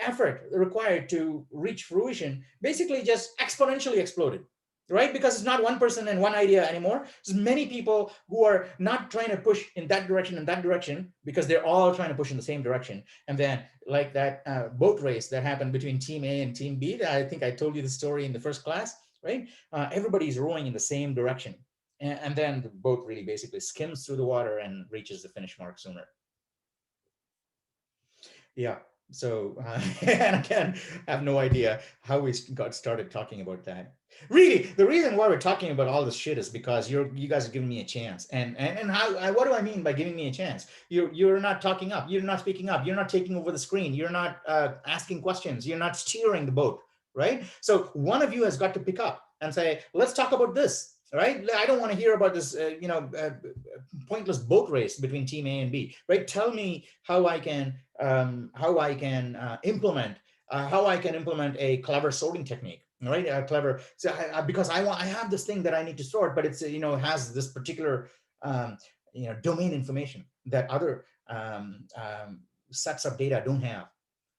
effort required to reach fruition basically just exponentially exploded, right? Because it's not one person and one idea anymore. There's many people who are not trying to push in that direction and that direction, because they're all trying to push in the same direction. And then, like that boat race that happened between team A and team B, that I think I told you the story in the first class, right? Everybody's rowing in the same direction. And then the boat really basically skims through the water and reaches the finish mark sooner. Yeah. So, and again, I have no idea how we got started talking about that. Really, the reason why we're talking about all this shit is because you guys are giving me a chance. And what do I mean by giving me a chance? You're not talking up. You're not speaking up. You're not taking over the screen. You're not asking questions. You're not steering the boat, right? So one of you has got to pick up and say, let's talk about this. Right? I don't want to hear about this, pointless boat race between team A and B. Right? Tell me how I can implement a clever sorting technique. Right? Clever. So because I have this thing that I need to sort, but it's has this particular domain information that other sets of data don't have.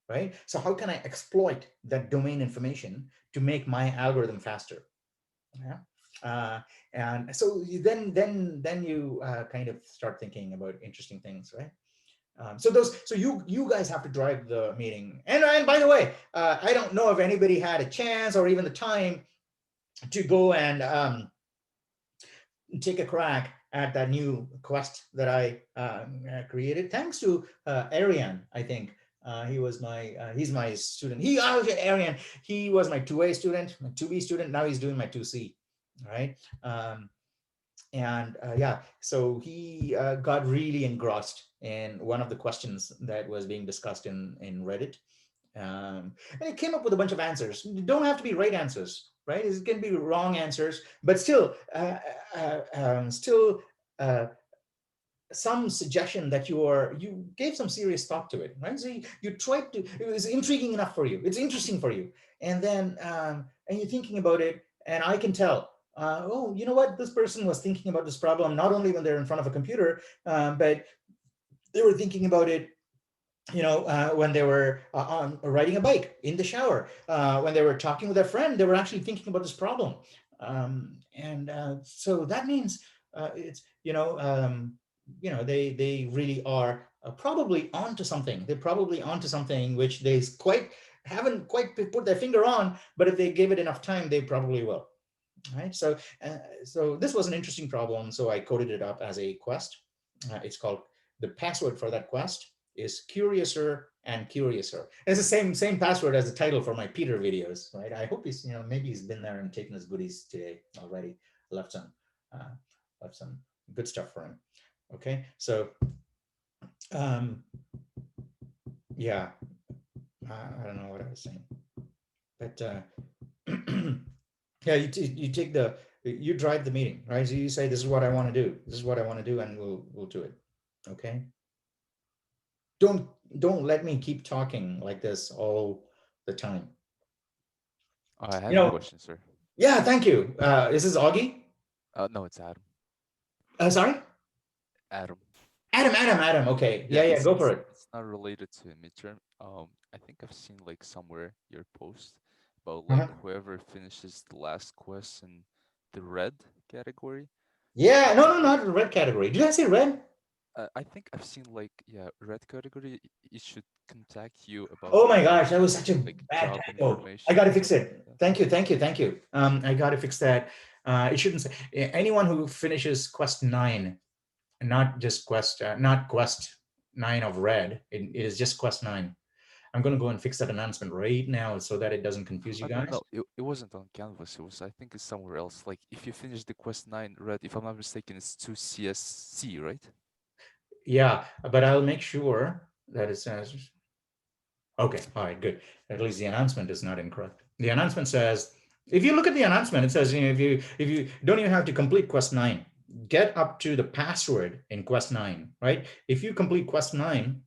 Right? So how can I exploit that domain information to make my algorithm faster? Yeah. And so then you kind of start thinking about interesting things, right? So you guys have to drive the meeting. And by the way, I don't know if anybody had a chance or even the time to go and take a crack at that new quest that I created. Thanks to Arian, I think. He's my student. Arian, he was my 2A student, my 2B student. Now he's doing my 2C. Right. Yeah, so he got really engrossed in one of the questions that was being discussed in Reddit. And he came up with a bunch of answers. Don't have to be right answers, right? It can be wrong answers, but still some suggestion that you gave some serious thought to it, right? So you tried to, it was intriguing enough for you. It's interesting for you. And then, and you're thinking about it, and I can tell, oh, you know what? This person was thinking about this problem, not only when they're in front of a computer, but they were thinking about it, when they were riding a bike, in the shower, when they were talking with their friend, they were actually thinking about this problem. So that means it's, they really are probably onto something. They're probably onto something which they quite haven't quite put their finger on, but if they give it enough time, they probably will. Right. So, so this was an interesting problem. So I coded it up as a quest. It's called, the password for that quest is Curiouser and Curiouser. It's the same password as the title for my Peter videos, right? I hope he's, maybe he's been there and taken his goodies today already. Left some good stuff for him. Okay, so yeah, I don't know what I was saying, but yeah, you take you drive the meeting, right? So you say, this is what I want to do. This is what I want to do, and we'll do it. Okay. Don't let me keep talking like this all the time. I have a question, sir. Yeah, thank you. Is this Augie? No, it's Adam. Sorry? Adam. Adam. Okay. Yeah, go for it. It's not related to midterm. I think I've seen like somewhere your post about like whoever finishes the last quest in the red category. Yeah, no, not the red category. Did I say red? I think I've seen like, yeah, red category. It should contact you about. Oh my gosh, that was such a like bad job typo. information. I got to fix it. Thank you. I got to fix that. It shouldn't say anyone who finishes quest 9, not just quest, not quest 9 of red. It is just quest 9. I'm going to go and fix that announcement right now so that it doesn't confuse you guys. No, it wasn't on Canvas. It was, I think it's somewhere else. Like if you finish the quest 9 red, if I'm not mistaken, it's 2 CSC, right? Yeah, but I'll make sure that it says, okay, all right, good. At least the announcement is not incorrect. The announcement says, if you look at the announcement, it says, if you don't even have to complete quest 9, get up to the password in quest 9, right? If you complete quest 9,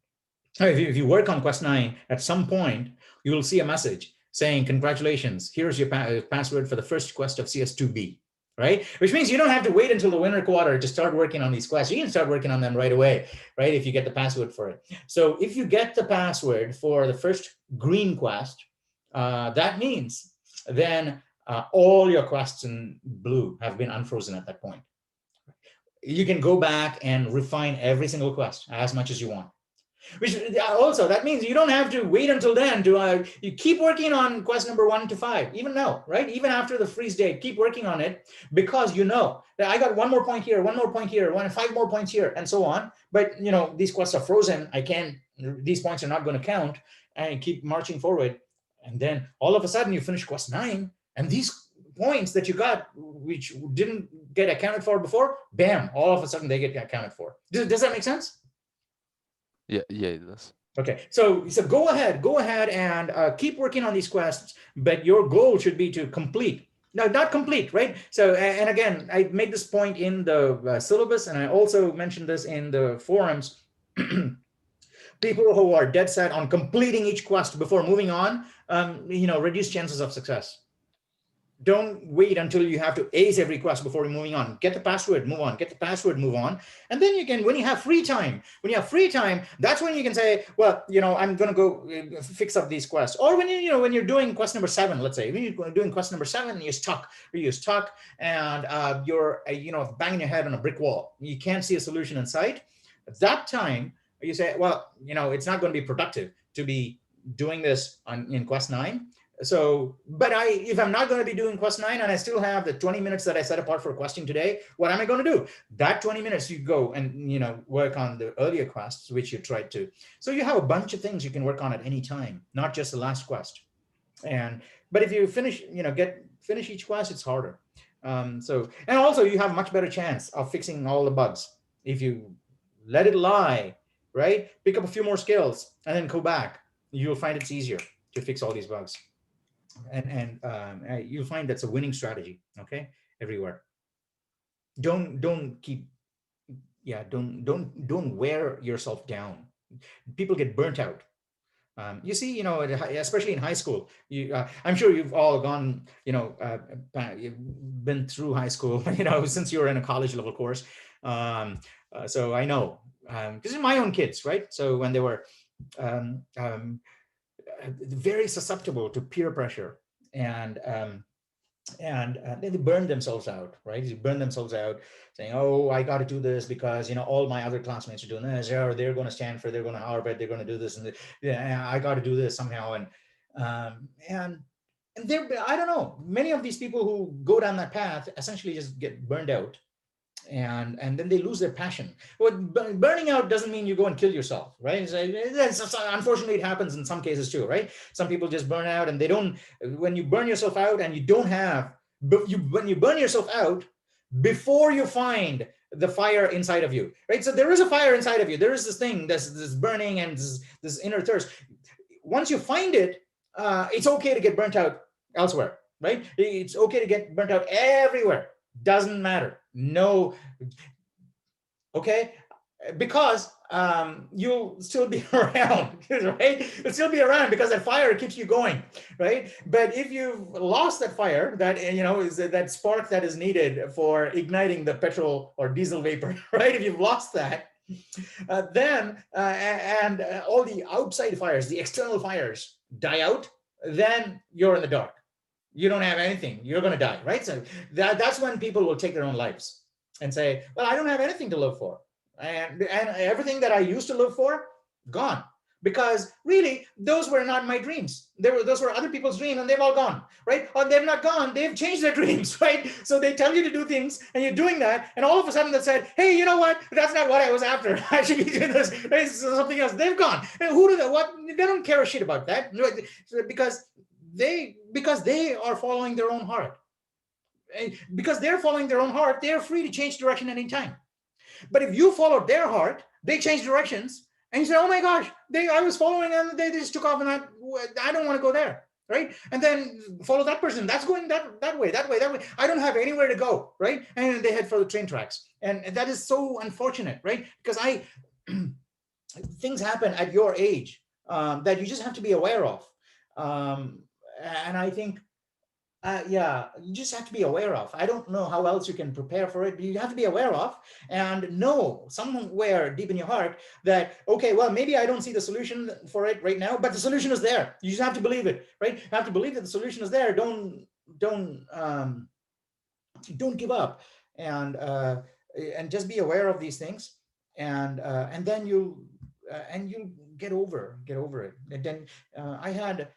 if you work on quest 9, at some point, you will see a message saying, congratulations, here's your password for the first quest of CS2B, right? Which means you don't have to wait until the winter quarter to start working on these quests. You can start working on them right away, right? If you get the password for it. So if you get the password for the first green quest, that means then all your quests in blue have been unfrozen at that point. You can go back and refine every single quest as much as you want. Which also, that means you don't have to wait until then to you keep working on quest number 1 to 5, even now, right? Even after the freeze date, keep working on it, because you know that I got 1 more point here, 1 more point here, 5 more points here, and so on. But these quests are frozen. These points are not going to count, and you keep marching forward. And then all of a sudden you finish quest 9, and these points that you got, which didn't get accounted for before, bam, all of a sudden they get accounted for. Does that make sense? Yeah, it does. Okay, so go ahead and keep working on these quests, but your goal should be to complete. No, not complete, right? So, and again, I made this point in the syllabus, and I also mentioned this in the forums. People who are dead set on completing each quest before moving on, reduce chances of success. Don't wait until you have to ace every quest before you're moving on. Get the password, move on. Get the password, move on. And then you can, when you have free time, that's when you can say, well, I'm going to go fix up these quests. Or when when you're doing quest number 7, let's say, when you're doing quest number 7 and you're stuck, and you're, banging your head on a brick wall. You can't see a solution in sight. At that time, you say, well, it's not going to be productive to be doing this in quest 9. So, but if I'm not going to be doing quest 9 and I still have the 20 minutes that I set apart for questing today, what am I going to do? That 20 minutes you go and, work on the earlier quests, which you tried to. So you have a bunch of things you can work on at any time, not just the last quest. But if you finish, finish each quest, it's harder. And also you have a much better chance of fixing all the bugs. If you let it lie, right? Pick up a few more skills and then go back. You'll find it's easier to fix all these bugs. And you'll find that's a winning strategy. Okay, everywhere. Don't wear yourself down. People get burnt out. You see, especially in high school, I'm sure you've all gone, you've been through high school, since you were in a college level course. So I know, because my own kids, right? So when they were very susceptible to peer pressure, and they burn themselves out, right? They burn themselves out saying, oh, I got to do this because, all my other classmates are doing this, or they're going to Stanford, they're going to Harvard, they're going to do this, and I got to do this somehow. And And there, I don't know, many of these people who go down that path essentially just get burned out, and then they lose their passion. What burning out doesn't mean you go and kill yourself, right? Unfortunately, it happens in some cases too, right? Some people just burn out, and they don't. When you burn yourself out and you don't have, when you burn yourself out before you find the fire inside of you, right? So there is a fire inside of you. There is this thing, this burning and this inner thirst. Once you find it, it's okay to get burnt out elsewhere, right? It's okay to get burnt out everywhere. Doesn't matter. No, okay, because you'll still be around, right? You'll still be around because that fire keeps you going, right? But if you've lost that fire, that is that spark that is needed for igniting the petrol or diesel vapor, right? If you've lost that, then all the outside fires, the external fires die out, then you're in the dark. You don't have anything. You're going to die, right? So that's when people will take their own lives and say, well, I don't have anything to live for. And everything that I used to live for, gone. Because really, those were not my dreams. Those were other people's dreams, and they've all gone, right? Or they've not gone, they've changed their dreams, right? So they tell you to do things, and you're doing that, and all of a sudden they said, hey, you know what? That's not what I was after. I should be doing this, right? Something else. They've gone. And who do they, what? They don't care a shit about that, because they are following their own heart. Because they're following their own heart, they're free to change direction anytime. But if you follow their heart, they change directions, and you say, oh my gosh, I was following and they just took off, and I don't want to go there, right? And then follow that person, that's going that way. I don't have anywhere to go, right? And they head for the train tracks. And that is so unfortunate, right? Because things happen at your age that you just have to be aware of. And I think, you just have to be aware of. I don't know how else you can prepare for it, but you have to be aware of and know somewhere deep in your heart that, okay, well, maybe I don't see the solution for it right now, but the solution is there. You just have to believe it, right? You have to believe that the solution is there. Don't give up, and just be aware of these things, and then you get over it. And then I had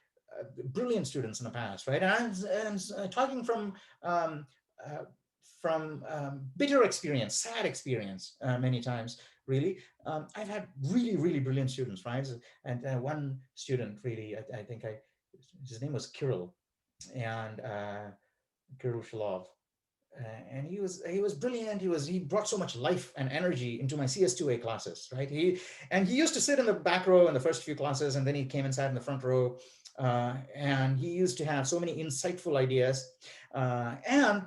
brilliant students in the past, right? And I'm talking from bitter experience, sad experience, many times, really. I've had really, really brilliant students, right? And one student, really, I think his name was Kirill, and Kirill Shalov. And he was brilliant. He brought so much life and energy into my CS2A classes, right? He used to sit in the back row in the first few classes, and then he came and sat in the front row. And he used to have so many insightful ideas. And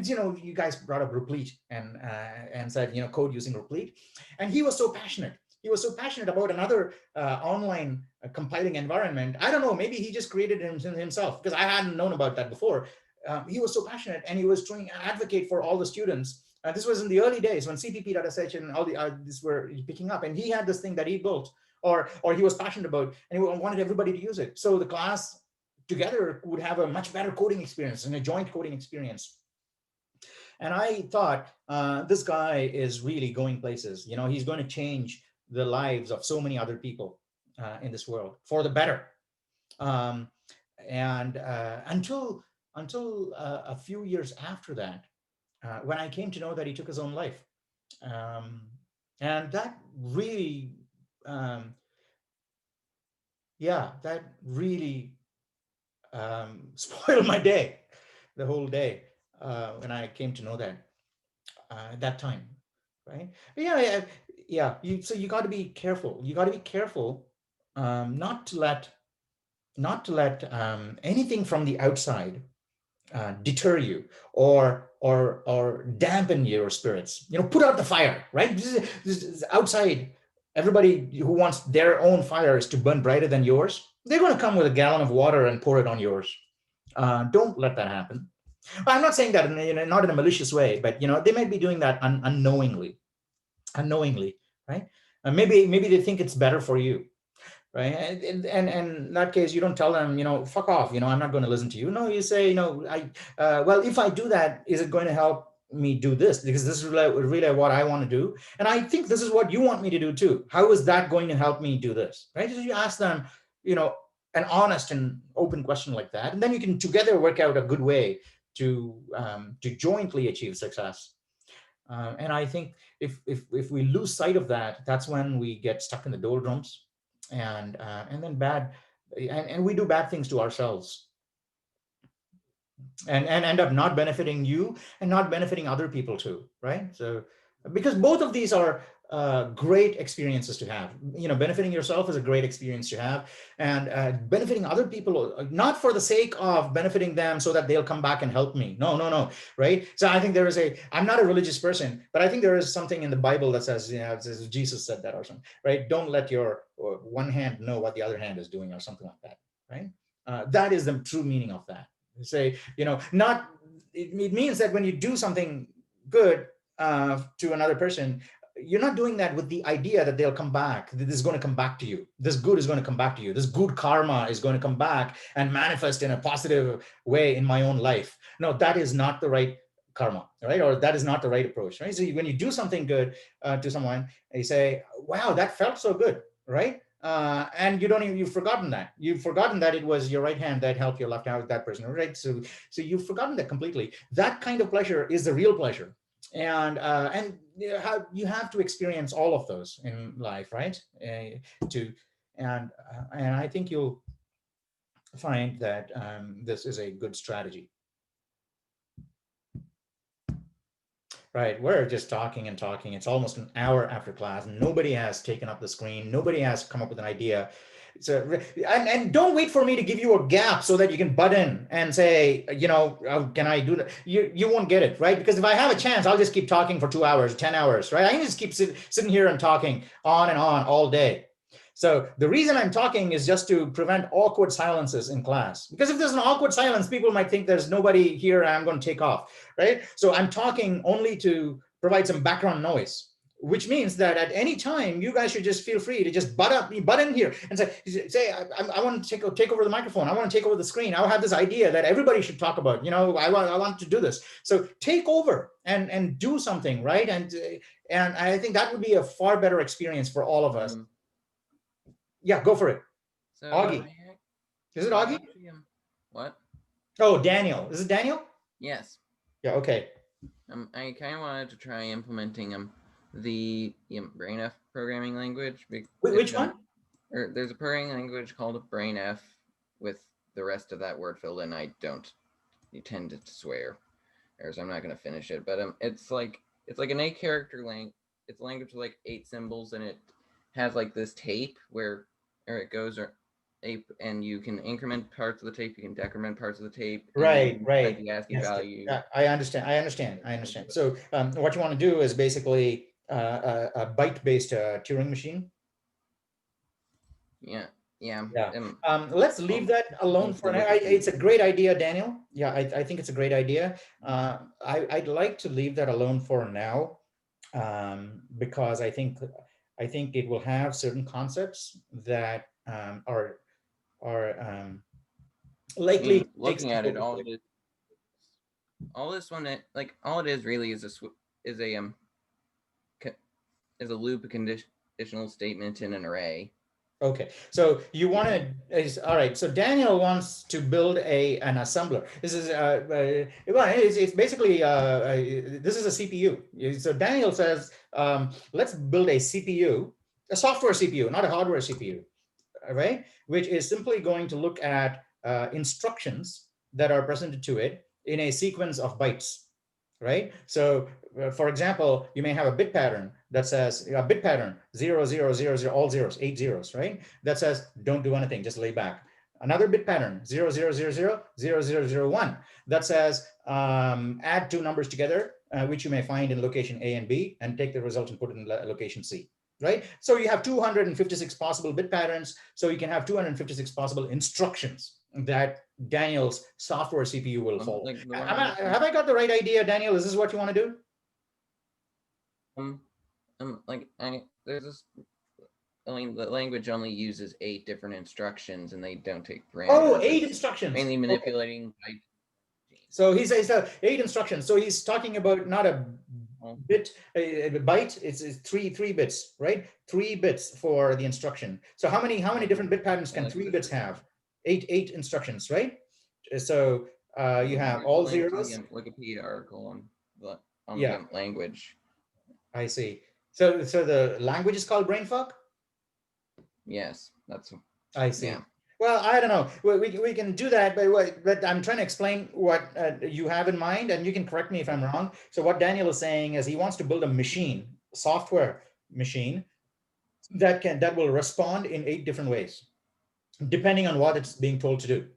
you guys brought up Replete and said, code using Replete. And he was so passionate. He was so passionate about another online compiling environment. I don't know, maybe he just created it himself, because I hadn't known about that before. He was so passionate, and he was trying to advocate for all the students. This was in the early days when CPP.sh and all these were picking up, and he had this thing that he built, or he was passionate about, and he wanted everybody to use it. So the class together would have a much better coding experience and a joint coding experience. And I thought, this guy is really going places. He's going to change the lives of so many other people in this world for the better. And until a few years after that, when I came to know that he took his own life. And that really, that really spoiled my day, the whole day, when I came to know that at that time, right? So you got to be careful. You got to be careful not to let anything from the outside deter you or dampen your spirits. Put out the fire, right? This is outside. Everybody who wants their own fires to burn brighter than yours, they're going to come with a gallon of water and pour it on yours. Don't let that happen. I'm not saying that not in a malicious way, but they might be doing that unknowingly, right? Maybe they think it's better for you. Right. And in that case, you don't tell them, fuck off, I'm not going to listen to you. No, you say, well, if I do that, is it going to help me do this? Because this is really what I want to do. And I think this is what you want me to do too. How is that going to help me do this? Right. So you ask them, an honest and open question like that, and then you can together work out a good way to jointly achieve success. And I think if we lose sight of that, that's when we get stuck in the doldrums, and then and we do bad things to ourselves, and end up not benefiting you and not benefiting other people too, right? So because both of these are great experiences to have. Benefiting yourself is a great experience to have, and benefiting other people, not for the sake of benefiting them so that they'll come back and help me. No, no, no, right? So I think I'm not a religious person, but I think there is something in the Bible that says, it says Jesus said that or something, right? Don't let your one hand know what the other hand is doing or something like that, right? That is the true meaning of that. Say, not, it means that when you do something good to another person, you're not doing that with the idea that they'll come back, that this is going to come back to you. This good is going to come back to you. This good karma is going to come back and manifest in a positive way in my own life. No, that is not the right karma, right? Or that is not the right approach, right? So when you do something good to someone, you say, wow, that felt so good, right? And you've forgotten that. You've forgotten that it was your right hand that helped your left hand with that person, right? So you've forgotten that completely. That kind of pleasure is the real pleasure. And you have to experience all of those in life, right? And I think you'll find that this is a good strategy. Right, we're just talking and talking. It's almost an hour after class. Nobody has taken up the screen. Nobody has come up with an idea. So, and don't wait for me to give you a gap so that you can butt in and say, can I do that? You won't get it, right? Because if I have a chance, I'll just keep talking for 2 hours, 10 hours, right? I can just keep sitting here and talking on and on all day. So the reason I'm talking is just to prevent awkward silences in class. Because if there's an awkward silence, people might think there's nobody here and I'm going to take off, right? So I'm talking only to provide some background noise, which means that at any time, you guys should just feel free to just butt in here and say, I want to take over the microphone. I want to take over the screen. I have this idea that everybody should talk about, I want to do this. So take over and do something, right? And I think that would be a far better experience for all of us. Yeah, go for it. So, Augie. Is it Augie? What? Oh, Daniel. Is it Daniel? Yes. Yeah, okay. I kind of wanted to try implementing the BrainF programming language. Which one? There's a programming language called BrainF with the rest of that word filled in. I don't tend to swear, or so I'm not going to finish it. But it's like an 8-character language. It's a language with like 8 symbols, and it has like this tape where it goes and you can increment parts of the tape, you can decrement parts of the tape. Right. The ASCII value. Yeah, I understand. So what you want to do is basically a byte-based Turing machine. Yeah. Let's leave that alone for now. It's a great idea, Daniel. Yeah, I think it's a great idea. I'd like to leave that alone for now because I think it will have certain concepts that are likely. Looking at it, all this one, all it is really is a loop, a conditional statement in an array. Okay, so you want to, all right, so Daniel wants to build an assembler. This is, it's basically, this is a CPU. So Daniel says, let's build a CPU, a software CPU, not a hardware CPU, right? Which is simply going to look at instructions that are presented to it in a sequence of bytes, right? So for example, you may have a bit pattern that says a bit pattern 0, 0, 0, 0, all zeros, 8 zeros, right? That says don't do anything, just lay back. Another bit pattern 0, 0, 0, 0, 0, 0, 0, 1 that says add 2 numbers together, which you may find in location A and B, and take the result and put it in location C. Right? So you have 256 possible bit patterns. So you can have 256 possible instructions that Daniel's software CPU will follow. Have I got the right idea, Daniel? Is this what you want to do? There's this. I mean, the language only uses 8 different instructions, and they don't take parameters. Oh, 8 instructions. Mainly manipulating. Okay. So he says 8 instructions. So he's talking about not a bit, a byte. It's 3 bits, right? 3 bits for the instruction. So how many different bit patterns can 3 bits have? eight instructions, right? So you have all Link to zeros. the Wikipedia article on Yeah, the language. I see. So the language is called brainfuck. Yes, that's I see. yeah. Well, I don't know. We can do that, but I'm trying to explain what you have in mind, and you can correct me if I'm wrong. So what Daniel is saying is he wants to build a machine, software machine that will respond in 8 different ways, depending on what it's being told to do,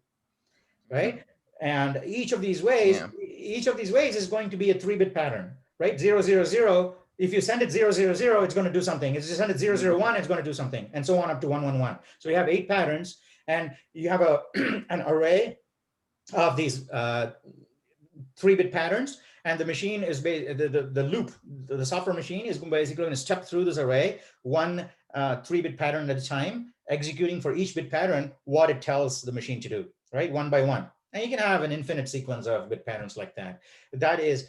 right? And Yeah. each of these ways is going to be a 3-bit pattern, right? 000. If you send it 000, it's going to do something. If you send it 001, it's going to do something, and so on up to 111. So you have 8 patterns, and you have a an array of these 3-bit patterns, and the machine is the loop, the software machine is basically going to step through this array, one 3-bit pattern at a time, executing for each bit pattern what it tells the machine to do, right? One by one. And you can have an infinite sequence of bit patterns like that. That is,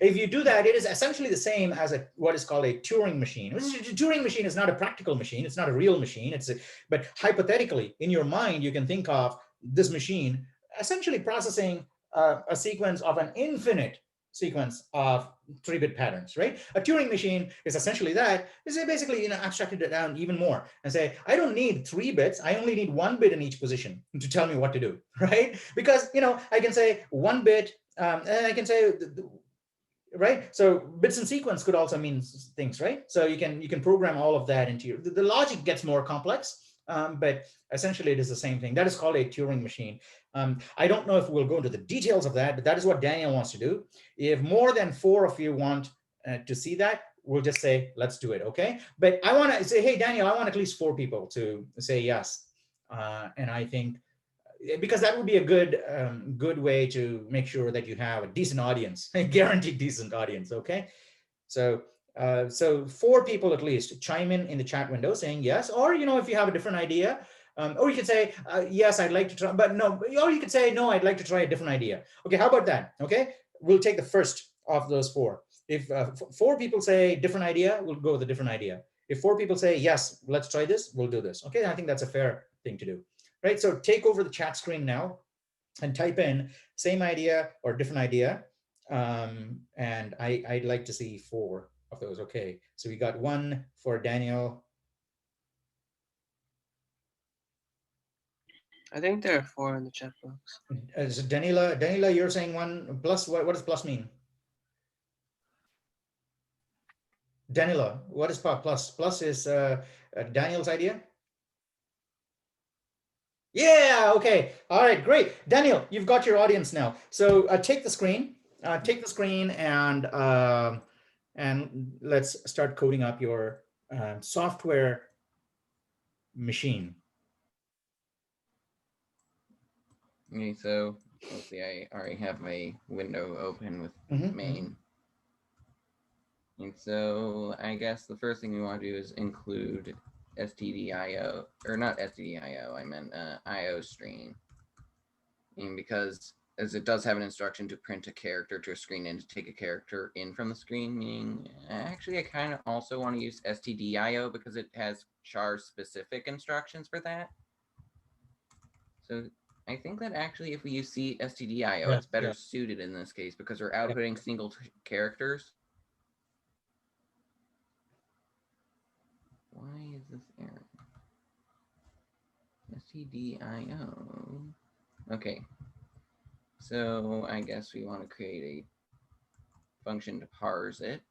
if you do that, it is essentially the same as what is called a Turing machine. A Turing machine is not a practical machine. It's not a real machine. But hypothetically, in your mind, you can think of this machine essentially processing a sequence of an infinite sequence of 3-bit patterns, right? A Turing machine is essentially that. Is basically abstracted it down even more and say, I don't need 3 bits. I only need 1 bit in each position to tell me what to do, right? Because I can say 1 bit, and I can say right? So bits and sequence could also mean things, right? So you can program all of that into the logic gets more complex, but essentially it is the same thing. That is called a Turing machine. I don't know if we'll go into the details of that, but that is what Daniel wants to do. If more than 4 of you want to see that, we'll just say, let's do it, okay? But I want to say, hey, Daniel, I want at least 4 people to say yes. And I think because that would be a good way to make sure that you have a decent audience, a guaranteed decent audience. Okay, so so 4 people at least chime in the chat window saying yes, or if you have a different idea, or you could say yes, I'd like to try, but no, or you could say no, I'd like to try a different idea. Okay, how about that? Okay, we'll take the first of those 4. If 4 people say different idea, we'll go with a different idea. If 4 people say yes, let's try this, we'll do this. Okay, I think that's a fair thing to do. Right, so take over the chat screen now and type in same idea or different idea. And I'd like to see 4 of those. Okay, so we got 1 for Daniel. I think there are 4 in the chat box. So Daniela, you're saying 1 plus. What does plus mean? Daniela, what is plus? Plus is Daniel's idea. Yeah, okay. All right, great. Daniel, you've got your audience now. So take the screen, and let's start coding up your software machine. Okay, so let's see, I already have my window open with main. And so I guess the first thing we want to do is include stdio, or not stdio, I meant IO stream. And because as it does have an instruction to print a character to a screen and to take a character in from the screen, meaning actually I kind of also want to use stdio because it has char specific instructions for that. So I think that actually if we use stdio, it's better suited in this case because we're outputting single characters. Why is this error? stdio. Okay. So I guess we want to create a function to parse it,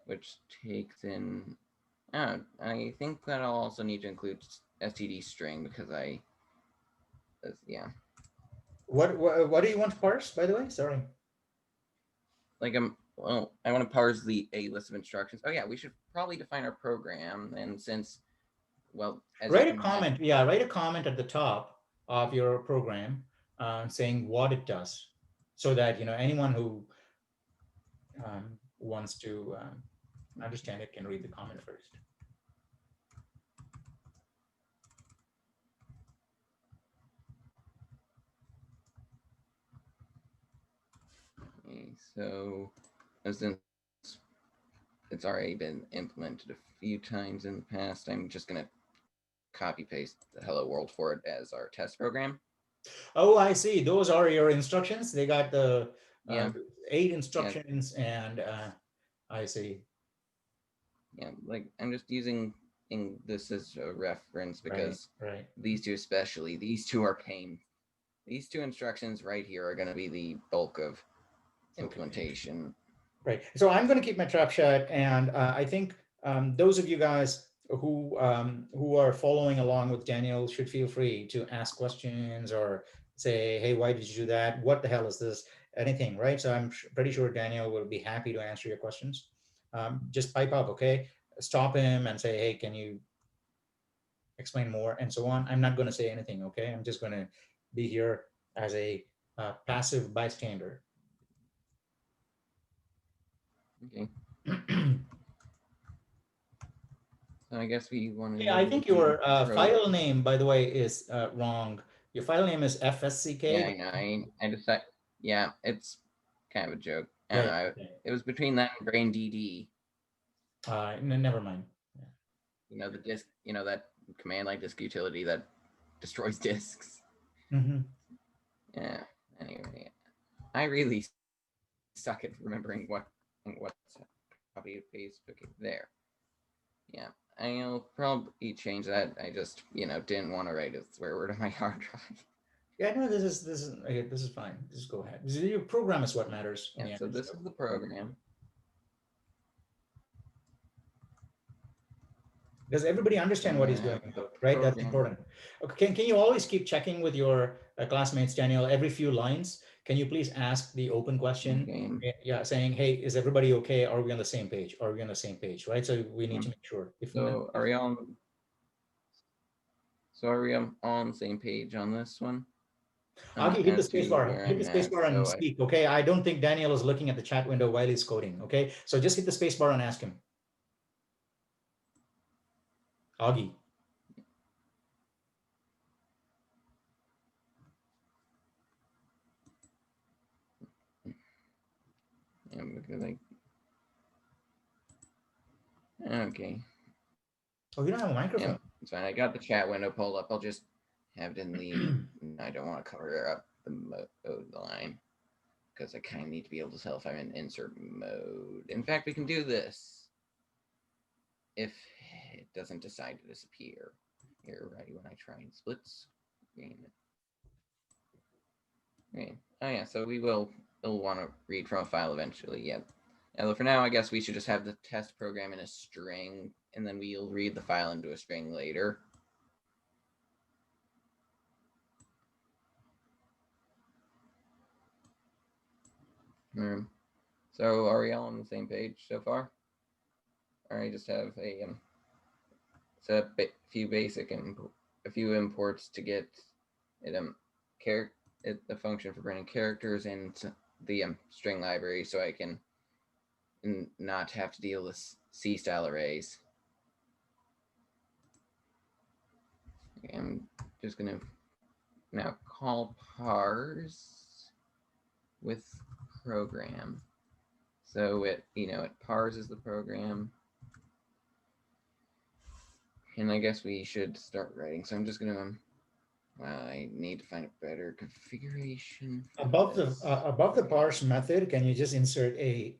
which takes in. Oh, I think that I'll also need to include std string because yeah. What do you want to parse, by the way? Sorry. Like well, I want to parse a list of instructions. Oh yeah, we should probably define our program, and since well, write a comment. Yeah, write a comment at the top of your program saying what it does, so that anyone who wants to understand it can read the comment first. Okay, so since it's already been implemented a few times in the past, I'm just gonna copy paste the hello world for it as our test program. Oh, I see. Those are your instructions. They got the Yeah. 8 instructions, and I see. Yeah, like I'm just using this as a reference because Right. these two, especially these two, are pain. These two instructions right here are going to be the bulk of implementation. Right. So I'm going to keep my trap shut, and I think those of you guys who are following along with Daniel should feel free to ask questions or say, "Hey, why did you do that? What the hell is this?" Anything, right? So I'm pretty sure Daniel will be happy to answer your questions. Just pipe up, okay? Stop him and say, "Hey, can you explain more?" and so on. I'm not going to say anything, okay? I'm just going to be here as a passive bystander. Okay. So I guess we want to. Yeah, I think your file name, by the way, is wrong. Your file name is FSCK. Yeah, I know. I decided. Yeah, it's kind of a joke. I don't know. Okay. It was between that and Brain DD. Never mind. Yeah. You know the disk. You know that command line disk utility that destroys disks. Mm-hmm. Yeah. Anyway, I really suck at remembering what's copy paste. Okay, there. Yeah, I'll probably change that. I just didn't want to write a swear word on my hard drive. Yeah, no, this is fine. Just go ahead. Your program is what matters. Yeah. So this is the program. Does everybody understand what he's doing, right? That's important. Okay, can you always keep checking with your classmates, Daniel, every few lines? Can you please ask the open question? Okay. Yeah, saying, "Hey, is everybody okay? Are we on the same page? Are we on the same page?" Right? So we need to make sure. So are we on? So are we on the same page on this one? Augie, hit the space bar. Hit the space bar and So speak. Okay. I don't think Daniel is looking at the chat window while he's coding. Okay. So just hit the space bar and ask him. Augie. like. Okay. Oh, you don't have a microphone. Yeah, it's fine. I got the chat window pulled up. I'll just have it in the. I don't want to cover up the mode line because I kind of need to be able to tell if I'm in insert mode. In fact, we can do this if it doesn't decide to disappear. Here, right when I try and split screen. Okay. Oh yeah, so we'll want to read from a file eventually. Yeah. For now, I guess we should just have the test program in a string, and then we'll read the file into a string later. So are we all on the same page so far? All right, just have a set a few basic and a few imports to get it the function for printing characters into the string library, so I can not have to deal with C-style arrays. Okay, I'm just gonna now call parse with program. So it parses the program. And I guess we should start writing. So I'm just gonna I need to find a better configuration. Above the parse method, can you just insert a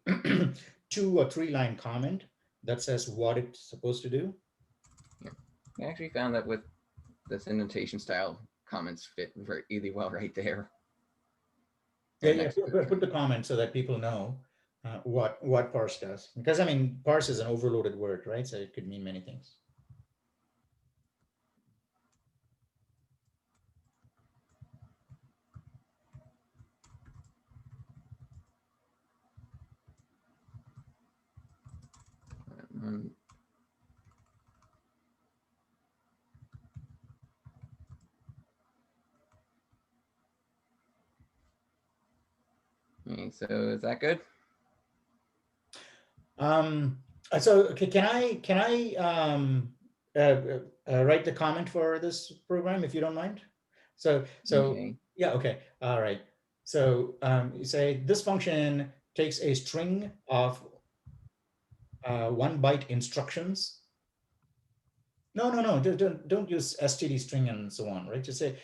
2 or 3 line comment that says what it's supposed to do? Yeah. I actually found that with this indentation style, comments fit really well right there. Yeah, put the comment so that people know what parse does. Because I mean, parse is an overloaded word, right? So it could mean many things. Okay, so is that good? So okay, can I write the comment for this program if you don't mind? So okay. Yeah, okay, all right. So you say this function takes a string of 1 byte instructions No, don't use std string and so on, right? Just say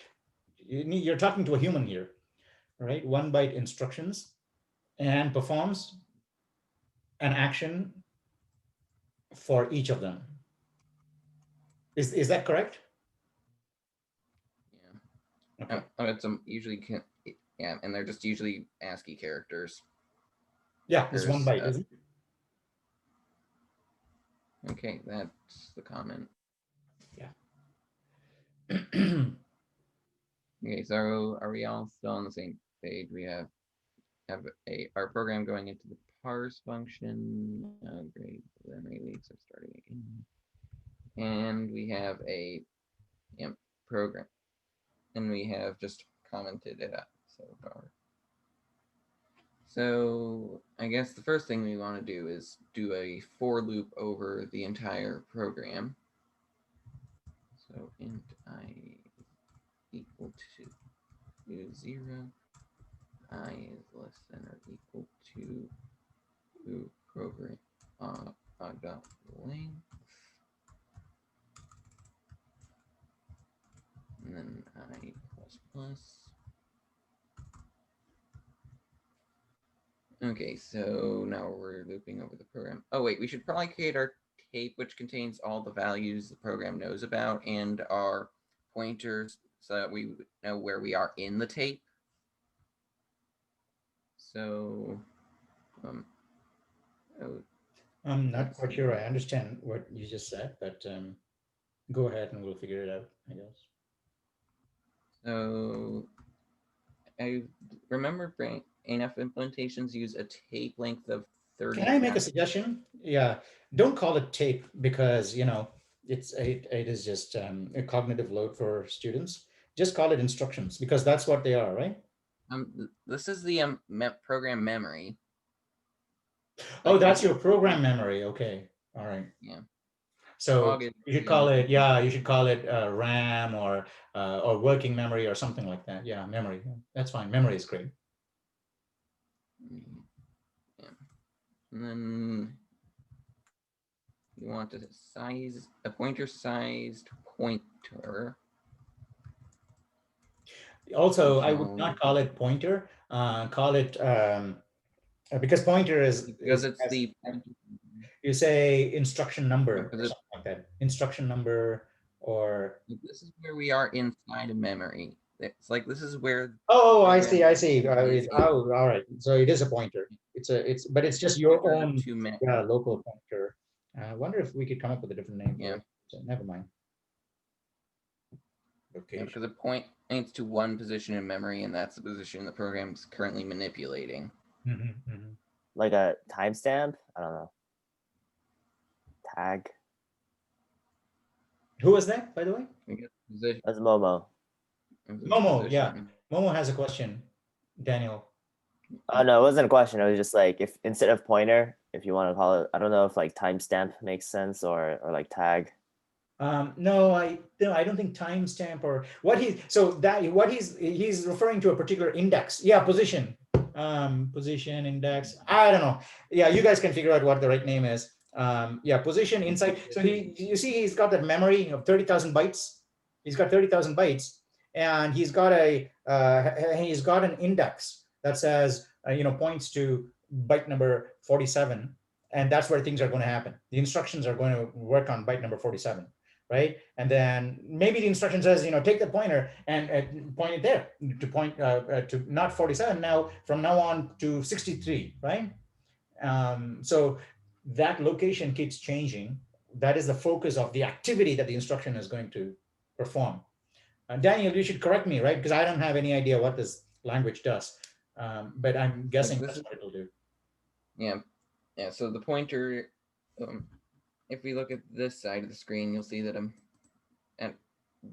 you're talking to a human here, right? 1 byte instructions and performs an action for each of them. Is that correct? Yeah. Okay. It's usually yeah, and they're just usually ASCII characters. Yeah, it's 1 byte, isn't it? Okay, that's the comment. Yeah. Okay, so are we all still on the same page? We have our program going into the parse function. Oh, great, the memory leaks are starting again. And we have a program, and we have just commented it up so far. So I guess the first thing we want to do is do a for loop over the entire program. So int I equal to 0, I is less than or equal to program dot length, and then I plus plus. Okay, so now we're looping over the program. Oh wait, we should probably create our tape, which contains all the values the program knows about, and our pointers so that we know where we are in the tape. So, I'm not quite sure I understand what you just said, but go ahead and we'll figure it out, I guess. So I remember ANF implementations use a tape length of 30. Can I make a suggestion? Yeah, don't call it tape because it is just a cognitive load for students. Just call it instructions because that's what they are, right? This is the program memory. Oh, that's your program memory. Okay, all right. Yeah. So you should call it, you should call it RAM or working memory or something like that. Yeah, memory. That's fine. Memory is great. Yeah. And then you want a pointer sized pointer. Also, I would not call it pointer. Call it because pointer because it's the. You say instruction number or something like that. Instruction number or. This is where we are inside of memory. It's like this is where. Oh, I see. Oh, all right. So it is a pointer. But it's just your own local pointer. I wonder if we could come up with a different name. Yeah. So never mind. Okay. Yeah, because it points to one position in memory, and that's the position the program's currently manipulating. Like a timestamp? I don't know. Tag. Who was that, by the way? That's Momo. Momo, yeah. Momo has a question. Daniel. Oh no, it wasn't a question. It was just like if instead of pointer, if you want to call it, I don't know if like timestamp makes sense or like tag. No, I don't think timestamp or he's referring to a particular index. Yeah, position. Position index. I don't know. Yeah, you guys can figure out what the right name is. Yeah, position inside. So you see he's got that memory of 30,000 bytes. He's got 30,000 bytes, and he's got an index that says points to byte number 47, and that's where things are going to happen. The instructions are going to work on byte number 47. Right, and then maybe the instruction says, take the pointer and point it there to point to not 47 now, from now on to 63, right? So that location keeps changing. That is the focus of the activity that the instruction is going to perform. Daniel, you should correct me, right? Because I don't have any idea what this language does, but I'm guessing that's what it'll do. Yeah, so the pointer. If we look at this side of the screen, you'll see that and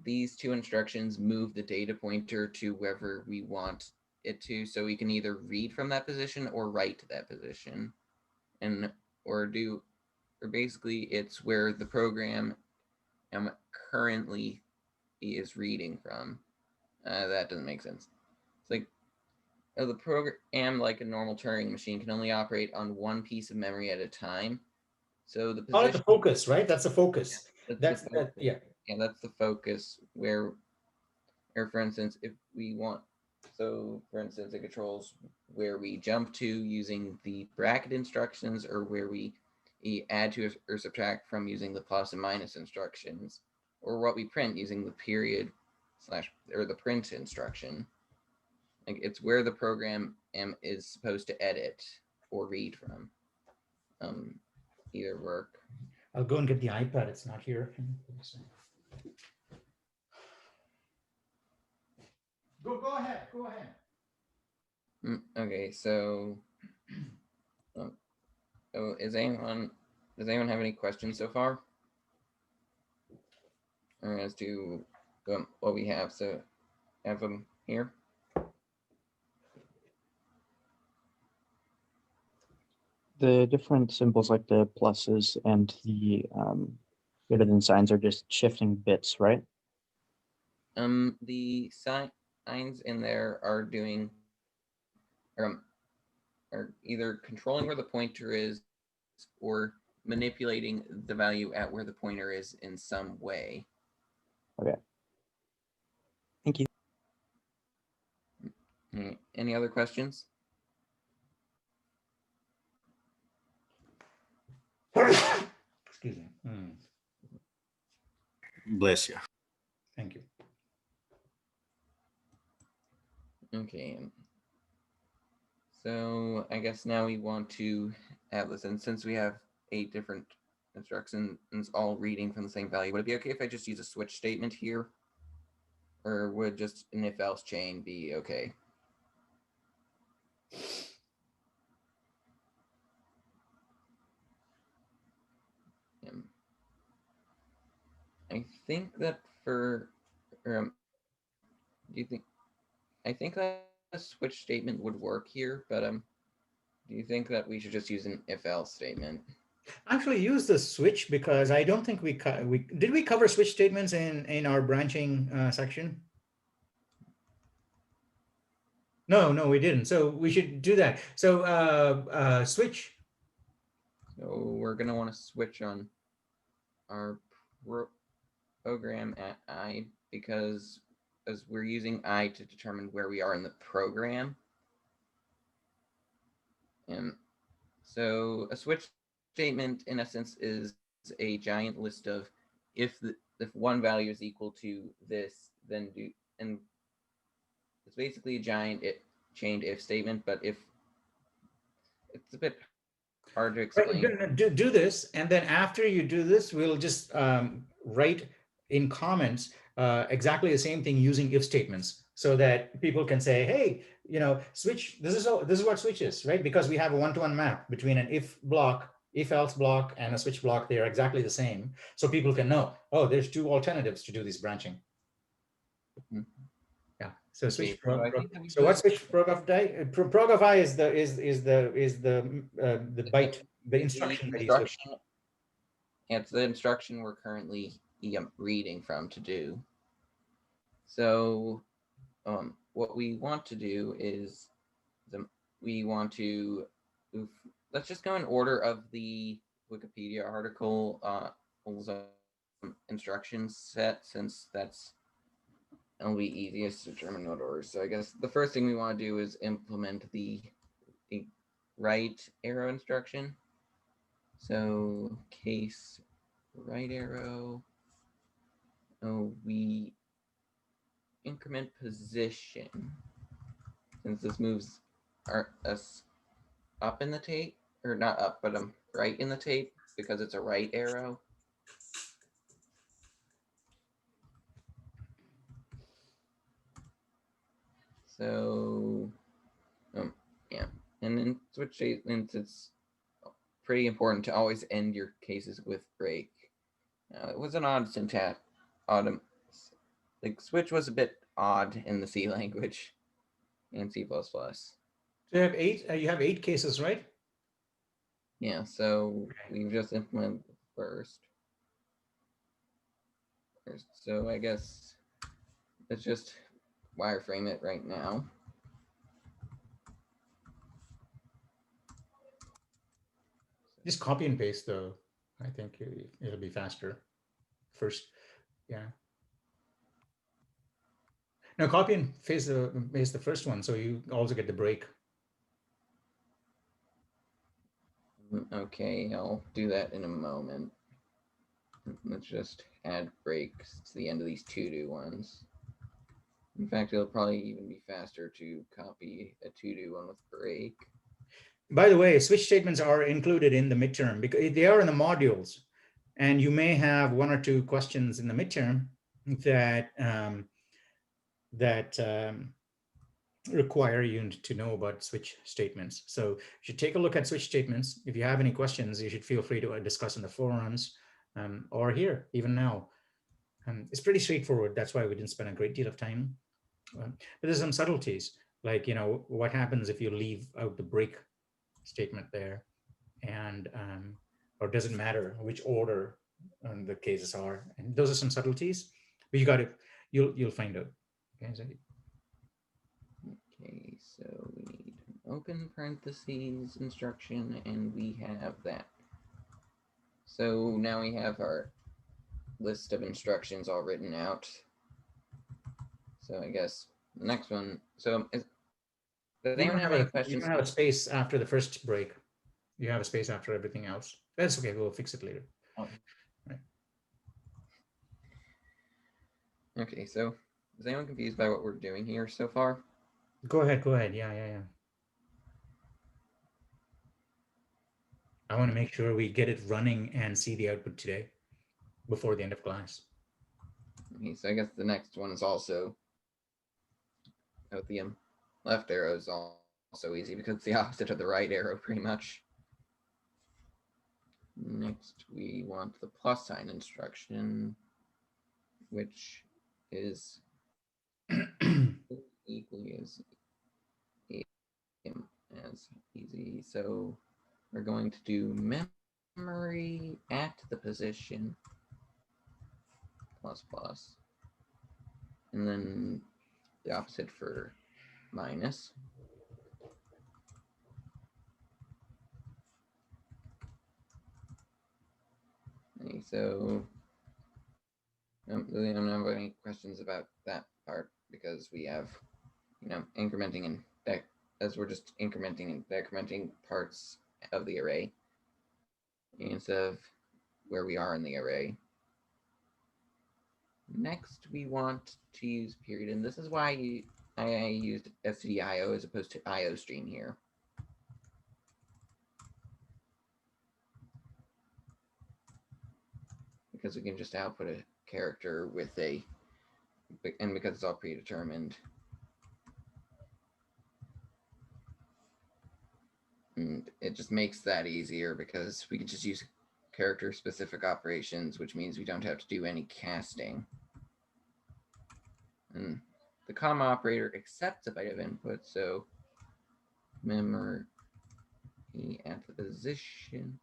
these two instructions move the data pointer to wherever we want it to. So we can either read from that position or write to that position. Or basically it's where the program currently is reading from. That doesn't make sense. It's like the program, like a normal Turing machine, can only operate on one piece of memory at a time. So the position, the focus, right? That's the focus. That's that. Yeah. Yeah, that's the focus where, or for instance, if we want, so for instance, it controls where we jump to using the bracket instructions, or where we add to or subtract from using the plus and minus instructions, or what we print using the period slash or the print instruction. Like it's where the program is supposed to edit or read from. Either work. I'll go and get the iPad. It's not here. Go ahead. Go ahead. Okay, so does anyone have any questions so far? Or as to what we have, so have them here. The different symbols like the pluses and the greater than signs are just shifting bits, right? The signs in there are doing are either controlling where the pointer is or manipulating the value at where the pointer is in some way. Okay. Thank you. Any other questions? Excuse me. Bless you. Thank you. Okay. So I guess now we want to add this, and since we have 8 different instructions all reading from the same value, would it be okay if I just use a switch statement here? Or would just an if else chain be okay? I think that for do you think I think that a switch statement would work here, but do you think that we should just use an if else statement? Actually use the switch because I don't think we did we cover switch statements in our branching section? No, we didn't. So we should do that. So switch. So we're gonna want to switch on our program at I, because as we're using I to determine where we are in the program. And so a switch statement in essence is a giant list of if one value is equal to this, then do, and it's basically a giant chained if statement, but if it's a bit hard to explain. Right, do this, and then after you do this, we'll just write in comments exactly the same thing using if statements, so that people can say, hey, switch, this is what switch is, right? Because we have a one-to-one map between an if block, if else block, and a switch block. They are exactly the same, so people can know, oh, there's 2 alternatives to do this branching. Mm-hmm. Yeah. So switch so what switch prog of I? Prog of I is the byte, the instruction that he's looking. It's the instruction we're currently reading from to do. So what we want to do is we want to let's just go in order of the Wikipedia article instruction set, since it'll be easiest to determine what order. So I guess the first thing we want to do is implement the right arrow instruction. So case right arrow. We increment position, since this moves us up in the tape, or not up, but right in the tape, because it's a right arrow. So yeah, and in switch statements, it's pretty important to always end your cases with break. It was an odd syntax. Like switch was a bit odd in the C language and C++. So you have 8. You have 8 cases, right? Yeah. So we've just implemented first. So I guess let's just wireframe it right now. Just copy and paste, though. I think it'll be faster. first. Yeah. Now copy and paste the first one, so you also get the break. Okay, I'll do that in a moment. Let's just add breaks to the end of these to-do ones. In fact, it'll probably even be faster to copy a to-do one with break. By the way, switch statements are included in the midterm because they are in the modules, and you may have one or two questions in the midterm that require you to know about switch statements. So you should take a look at switch statements. If you have any questions, you should feel free to discuss in the forums or here, even now. It's pretty straightforward. That's why we didn't spend a great deal of time. But there's some subtleties, like, what happens if you leave out the break statement there, and or does it matter which order the cases are? And those are some subtleties, but you'll find out. Okay, Okay, so we need an open parentheses instruction, and we have that. So now we have our list of instructions all written out. So I guess the next one. So does anyone have any questions? You don't have a space after the first break. You have a space after everything else. That's okay. We'll fix it later. Oh. Right. Okay, so is anyone confused by what we're doing here so far? Go ahead. Yeah. I want to make sure we get it running and see the output today before the end of class. Okay, so I guess the next one is also with the left arrow is also easy because it's the opposite of the right arrow pretty much. Next, we want the plus sign instruction, which is equally as easy. So we're going to do memory at the position plus plus, and then the opposite for minus. Okay, so I don't have any questions about that part because we have, incrementing and as we're just incrementing and decrementing parts of the array instead of where we are in the array. Next, we want to use period, and this is why I used stdio as opposed to iostream here. Because we can just output a character with and because it's all predetermined. And it just makes that easier because we can just use character specific operations, which means we don't have to do any casting. And the comma operator accepts a byte of input, so memory at the position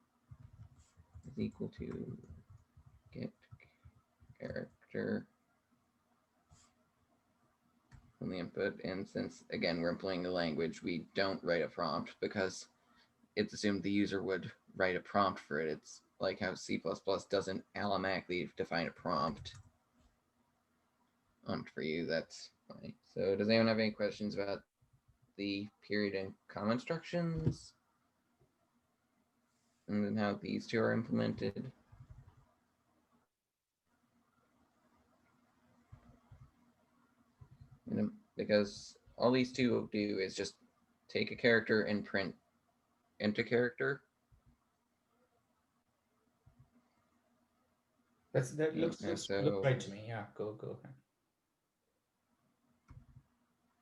is equal to get character from the input. And since, again, we're employing the language, we don't write a prompt because it's assumed the user would write a prompt for it. It's like how C++ doesn't automatically define a prompt for you. That's fine. So does anyone have any questions about the period and comma instructions? And then how these two are implemented? Because all these two will do is just take a character and print into character. That looks right to me. Yeah, go ahead.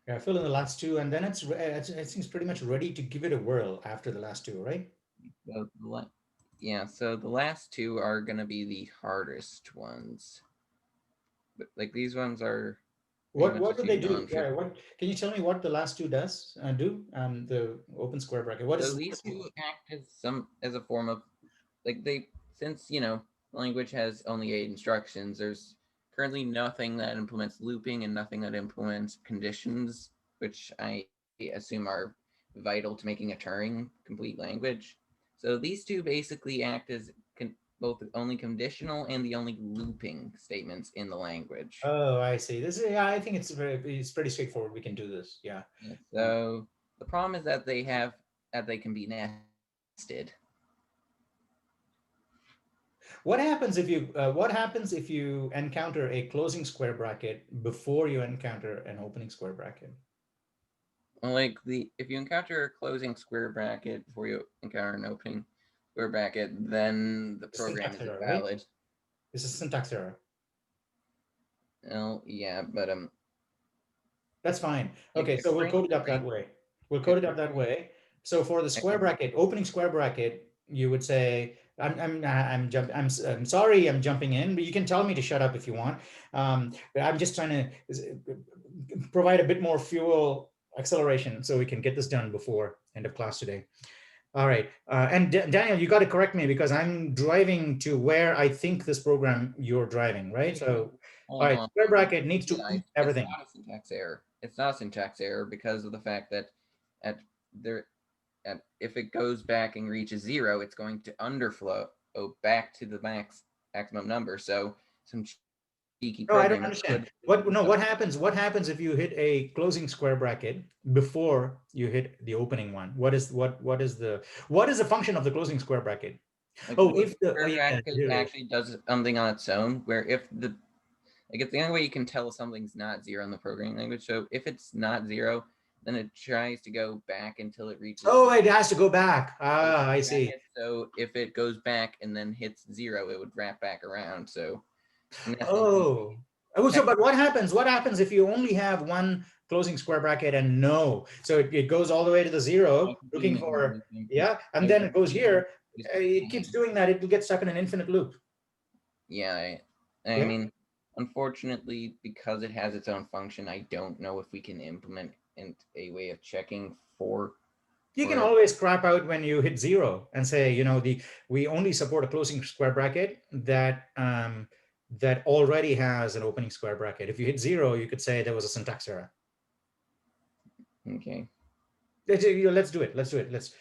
Yeah, fill in the last two, and then it seems pretty much ready to give it a whirl after the last two, right? Yeah, so the last two are going to be the hardest ones. But like these ones are. What do they do? Yeah, can you tell me what the last two do? The open square bracket. What is these two act as a form of since language has only 8 instructions. There's currently nothing that implements looping and nothing that implements conditions, which I assume are vital to making a Turing complete language. So these two basically act as both the only conditional and the only looping statements in the language. Oh, I see. This is, yeah, I think it's pretty straightforward. We can do this. Yeah. Yeah, so the problem is that they can be nested. What happens if you encounter a closing square bracket before you encounter an opening square bracket? Like if you encounter a closing square bracket before you encounter an opening square bracket, then the program is Syntax error, invalid. right? It's a syntax error. Oh yeah, but That's fine. like Okay, so we'll code it up that way. We'll code it up that way. So for the square bracket, opening square bracket, you would say, I'm sorry, I'm jumping in, but you can tell me to shut up if you want. But I'm just trying to provide a bit more fuel acceleration so we can get this done before end of class today. All right, and Daniel, you got to correct me because I'm driving to where I think this program you're driving, right? So, all right, square bracket needs to eat everything. It's not a syntax error. It's not a syntax error because of the fact that if it goes back and reaches 0, it's going to underflow back to the maximum number. So some cheeky No, I don't programmer understand. could What happens? What happens if you hit a closing square bracket before you hit the opening one? What is the function of the closing square bracket? like, Oh, if the square bracket yeah. actually does something on its own, where if it's the only way you can tell something's not 0 in the programming language. So if it's not 0, then it tries to go back until it reaches. Oh, it has to go back. Ah, I see. So if it goes back and then hits 0, it would wrap back around. So. Oh. So, but what happens? What happens if you only have one closing square bracket and no? So it goes all the way to the 0, looking for, yeah, and then it goes here. It keeps doing that. It will get stuck in an infinite loop. Yeah, I mean, unfortunately, because it has its own function, I don't know if we can implement a way of checking for. You can always crap out when you hit 0 and say, we only support a closing square bracket that that already has an opening square bracket. If you hit 0, you could say there was a syntax error. Okay. Let's do it.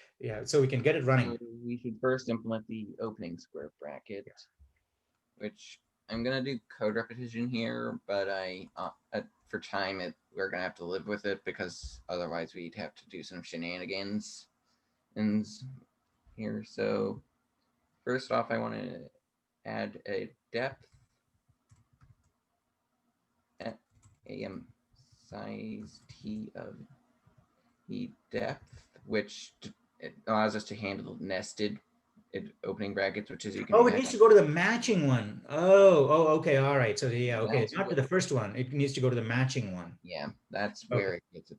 So we can get it running. So we should first implement the opening square bracket, which I'm gonna do code repetition here, but for time we're gonna have to live with it because otherwise we'd have to do some shenanigans here. So first off, I want to add a depth at am size t of the depth, which it allows us to handle nested opening brackets, which is you can. Oh, it needs to go to the matching one. Oh, okay, all right. So yeah, okay, not to the first one. It needs to go to the matching one. Yeah, that's where it gets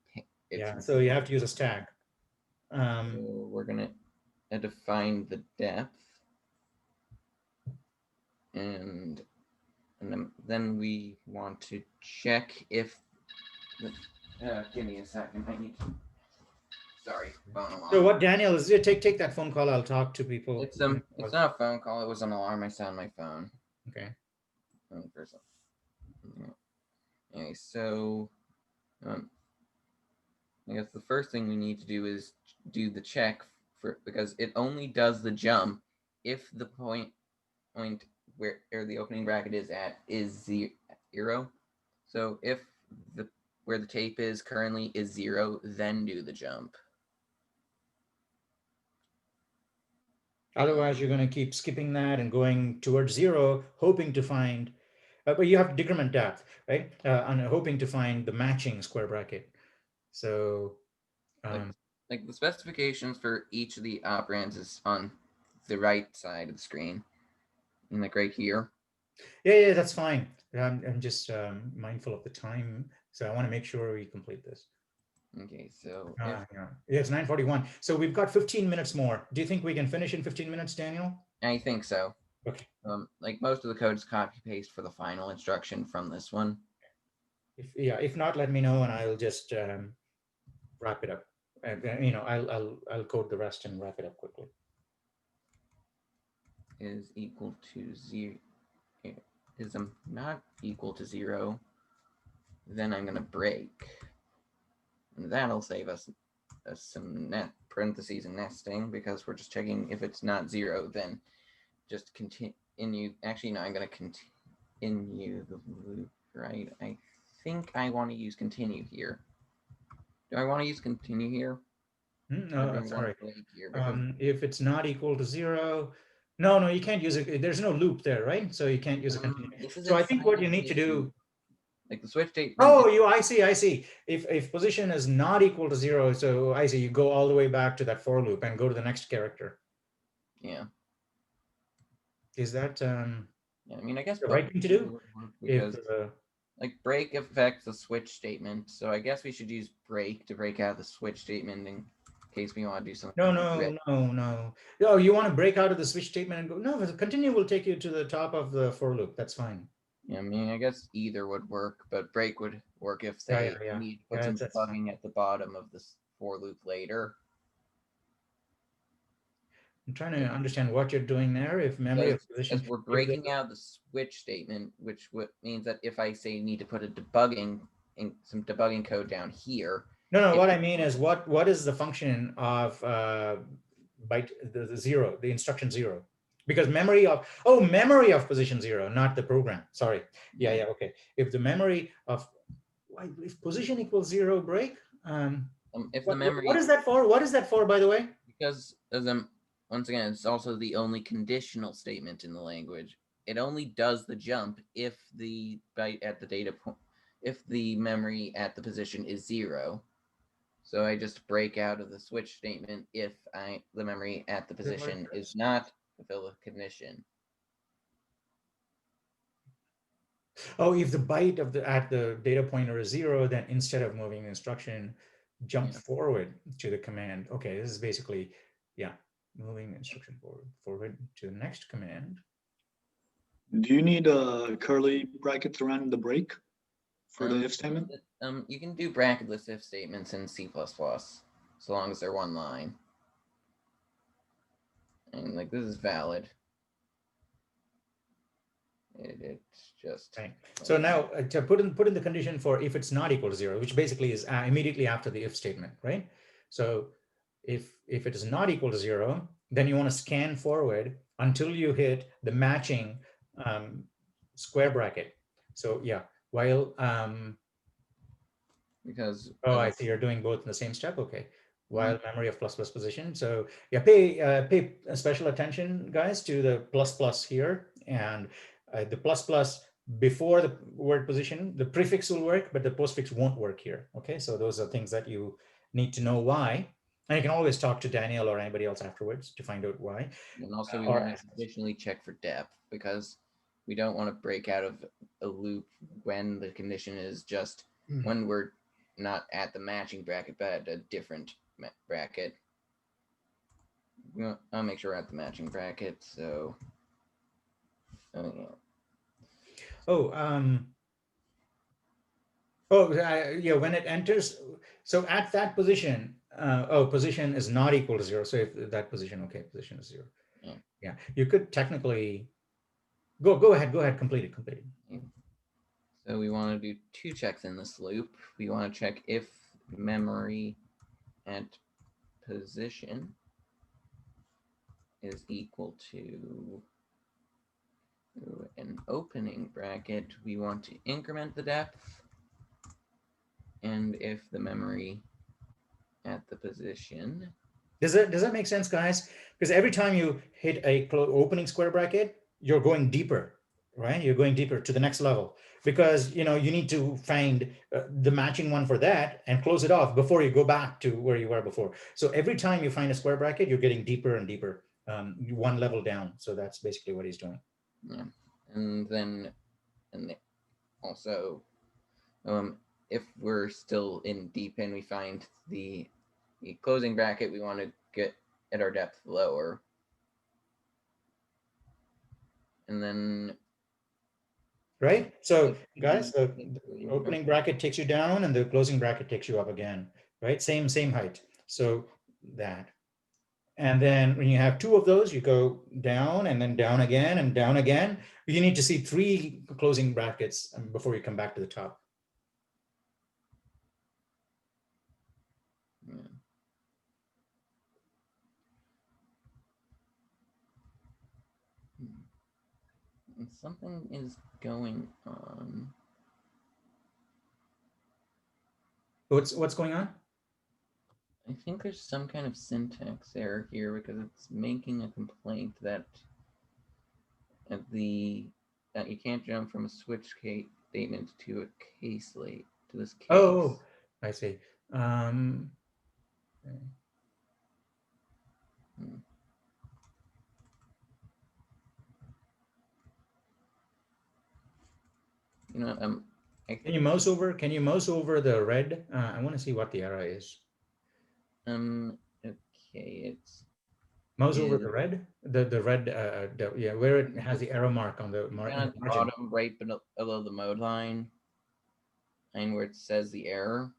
yeah. So you have to use a stack. So we're gonna define the depth, and then we want to check if. Give me a second. I need to. Sorry, phone alarm. So what Daniel is? Take that phone call. I'll talk to people. It's not a phone call. It was an alarm I saw on my phone. Okay. Okay, so I guess the first thing we need to do is do the check because it only does the jump if the point where the opening bracket is at is 0. So if where the tape is currently is 0, then do the jump. Otherwise, you're going to keep skipping that and going towards 0, hoping to find, but you have to decrement depth, right? And hoping to find the matching square bracket. So, like the specifications for each of the operands is on the right side of the screen, and like right here. Yeah, that's fine. I'm just mindful of the time, so I want to make sure we complete this. Okay, so yeah, it's 9:41. So we've got 15 minutes more. Do you think we can finish in 15 minutes, Daniel? I think so. Okay. Like most of the code is copy paste for the final instruction from this one. If not, let me know and I'll just wrap it up. And I'll code the rest and wrap it up quickly. Is equal to 0. Is not equal to 0. Then I'm gonna break. And that'll save us some parentheses and nesting because we're just checking if it's not 0, then just continue. Actually, no, I'm going to continue the loop, right? I think I want to use continue here. Do I want to use continue here? No, sorry. Here because If it's not equal to 0, no, you can't use it. There's no loop there, right? So you can't use a continue. So I think what you need to do, like the switch statement. Oh, I see. If position is not equal to 0, so I see, you go all the way back to that for loop and go to the next character. Yeah. Is that yeah, I mean, I guess the right thing to do? Because like break affects the switch statement, so I guess we should use break to break out the switch statement in case we want to do something. No. Oh, you want to break out of the switch statement and go? No, the continue will take you to the top of the for loop. That's fine. Yeah, I mean, I guess either would work, but break would work if say you need to put some debugging at the bottom of this for loop later. I'm trying to understand what you're doing there. If memory of position, as we're breaking out the switch statement, which means that if I say need to put some debugging code down here. No. What I mean is, what is the function of byte the 0, the instruction 0? Because memory of position 0, not the program. Sorry. Yeah. Okay. If the memory of if position equals 0, break. If the memory. What is that for? What is that for, by the way? Because once again, it's also the only conditional statement in the language. It only does the jump if the byte at the data point, if the memory at the position is 0. So I just break out of the switch statement if the memory at the position is not fulfill the condition. Oh, if the byte at the data pointer is 0, then instead of moving the instruction, jump forward to the command. Okay, this is basically, moving the instruction forward to the next command. Do you need curly brackets around the break for the if statement? You can do bracketless if statements in C++, so long as they're one line. And like this is valid. It's just right. So now to put in the condition for if it's not equal to 0, which basically is immediately after the if statement, right? So if it is not equal to 0, then you want to scan forward until you hit the matching square bracket. So while because I see you're doing both in the same step. Okay. While memory of plus position. So pay special attention, guys, to the plus here, and the plus before the word position, the prefix will work, but the postfix won't work here. Okay, so those are things that you need to know why. And you can always talk to Daniel or anybody else afterwards to find out why. And also we want to additionally check for depth, because we don't want to break out of a loop when the condition is just when we're not at the matching bracket, but at a different bracket. I'll make sure we're at the matching bracket. So, when it enters, so at that position, position is not equal to 0. So if that position, position is 0. Yeah, you could technically go ahead, complete it. So we want to do 2 checks in this loop. We want to check if memory at position is equal to an opening bracket. We want to increment the depth. And if the memory at the position. Does that make sense, guys? Because every time you hit a opening square bracket, you're going deeper, right? You're going deeper to the next level, because you need to find the matching one for that and close it off before you go back to where you were before. So every time you find a square bracket, you're getting deeper and deeper, one level down. So that's basically what he's doing. Yeah, and also, if we're still in deep and we find the closing bracket, we want to get at our depth lower. And then. Right. So guys, the opening bracket takes you down and the closing bracket takes you up again, right? Same height. So that. And then when you have 2 of those, you go down and then down again and down again. You need to see 3 closing brackets before you come back to the top. Yeah. Something is going on. What's going on? I think there's some kind of syntax error here because it's making a complaint that that you can't jump from a switch case statement to a case late to this case. Oh, I see. Okay. You know, Can you mouse over? Can you mouse over the red? I want to see what the error is. Okay, it's Mouse over the red, the red, yeah, where it has the arrow mark on the down in at the the margin. bottom right below the mode line, and where it says the error.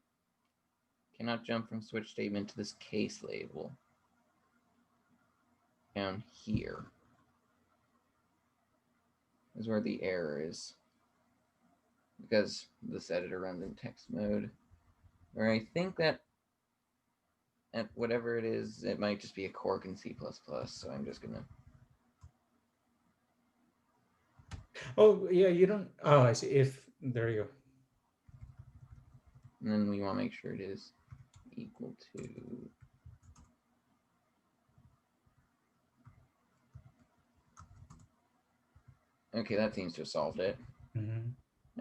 Cannot jump from switch statement to this case label. Down here is where the error is, because this editor runs in text mode. Or I think that at whatever it is, it might just be a quirk in C++. So I'm just gonna. Oh yeah, you don't. Oh, I see. If there you go. And then we want to make sure it is equal to. Okay, that seems to have solved it. Mm-hmm.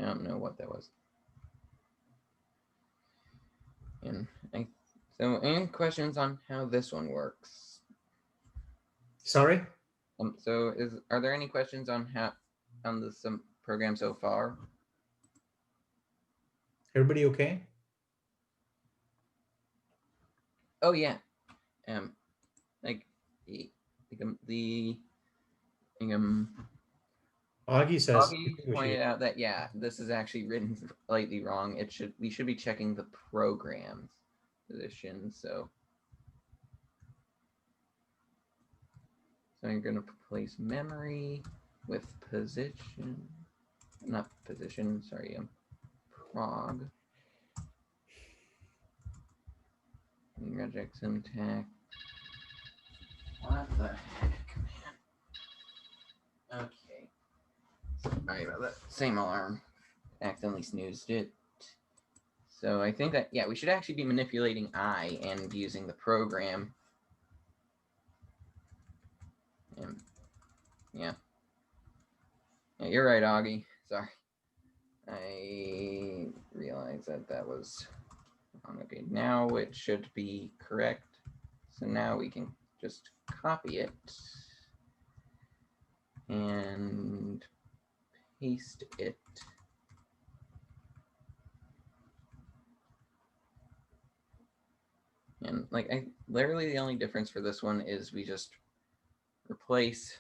I don't know what that was. And so any questions on how this one works? Sorry. So are there any questions on this program so far? Everybody okay? Oh yeah, like Augie says. Augie pointed out that yeah, this is actually written slightly wrong. We should be checking the program's position. So I'm going to replace memory with position, not position. Sorry, prog. Reject syntax. What the heck, man? Okay. Sorry about that. Same alarm. Accidentally snoozed it. So I think that, yeah, we should actually be manipulating I and using the program. And yeah. Yeah, you're right, Augie. Sorry. I realized that was wrong. Okay, now it should be correct. So now we can just copy it and paste it. And like, literally the only difference for this one is we just replace,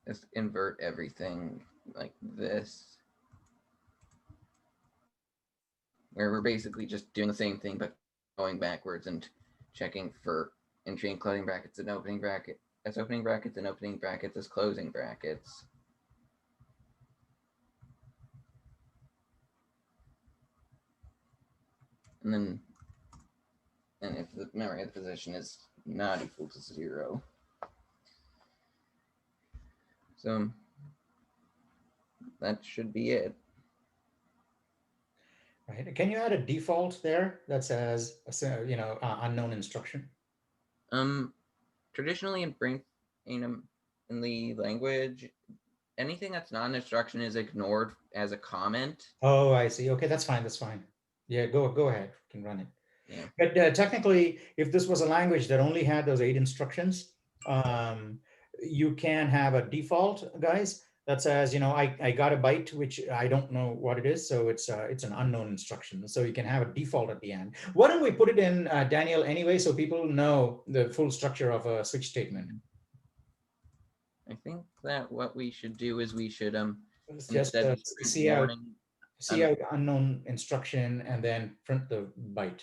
just invert everything like this, where we're basically just doing the same thing, but going backwards and checking for entry and closing brackets and opening bracket, as opening brackets and opening brackets as closing brackets. And then, and if the memory of the position is not equal to 0. So that should be it. Right. Can you add a default there that says, unknown instruction? Traditionally in the language, anything that's not an instruction is ignored as a comment. Oh, I see. Okay, that's fine. That's fine. Yeah, go ahead. You can run it. Yeah. But technically, if this was a language that only had those 8 instructions, you can have a default, guys, that says, I got a byte, which I don't know what it is. So it's an unknown instruction. So you can have a default at the end. Why don't we put it in, Daniel, anyway, so people know the full structure of a switch statement? I think that what we should do is we should just see out unknown instruction and then print the byte.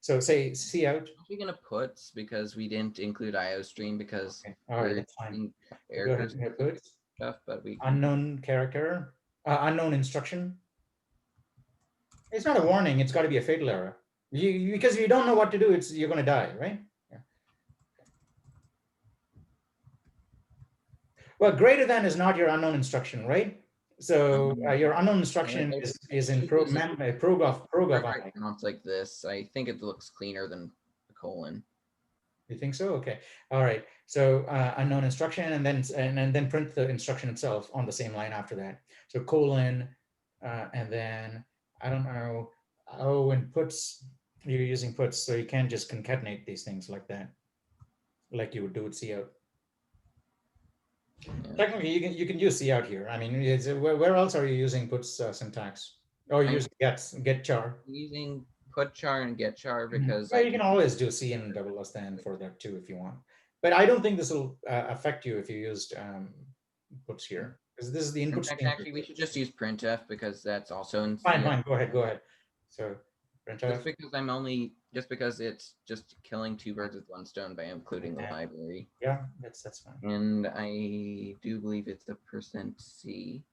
So say see out. We're gonna puts because we didn't include IOStream because all right, that's fine. Go ahead, stuff, but we unknown character, unknown instruction. It's not a warning. It's got to be a fatal error. Because you don't know what to do. You're going to die, right? Yeah. Well, greater than is not your unknown instruction, right? So your unknown instruction is in prog of I. Pronounce like this. I think it looks cleaner than a colon. You think so? Okay. All right. So unknown instruction, and then print the instruction itself on the same line after that. So colon, and then I don't know. Oh, and puts. You're using puts, so you can't just concatenate these things like that, like you would do with cout. Yeah. Technically, you can use cout here. I mean, where else are you using puts syntax? Oh, you use get char. Using put char and get char because you can always do C and double less than for that too if you want. But I don't think this will affect you if you used puts here, because this is the input stream. Actually, we should just use printf because that's also in. Fine. Go ahead. So printf. Just because it's just killing two birds with one stone by including the library. Yeah, that's fine. And I do believe it's a %C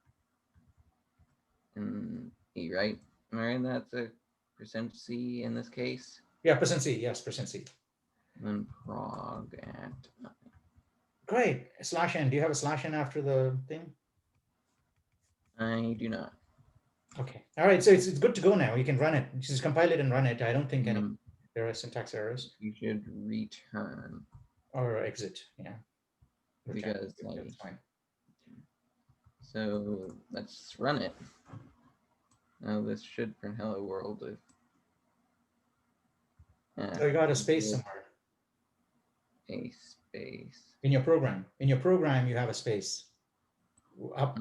and E, right? Am I right? That's a %C in this case. Yeah, %C. Yes, %C. And prog at. Great. /n. Do you have a /n after the thing? I do not. Okay. All right. So it's good to go now. You can run it. Just compile it and run it. I don't think there are syntax errors. You should return. Or exit. Yeah. Because that's fine. So let's run it. Now this should print hello world. So you got a space somewhere. A space. In your program. In your program, you have a space. Up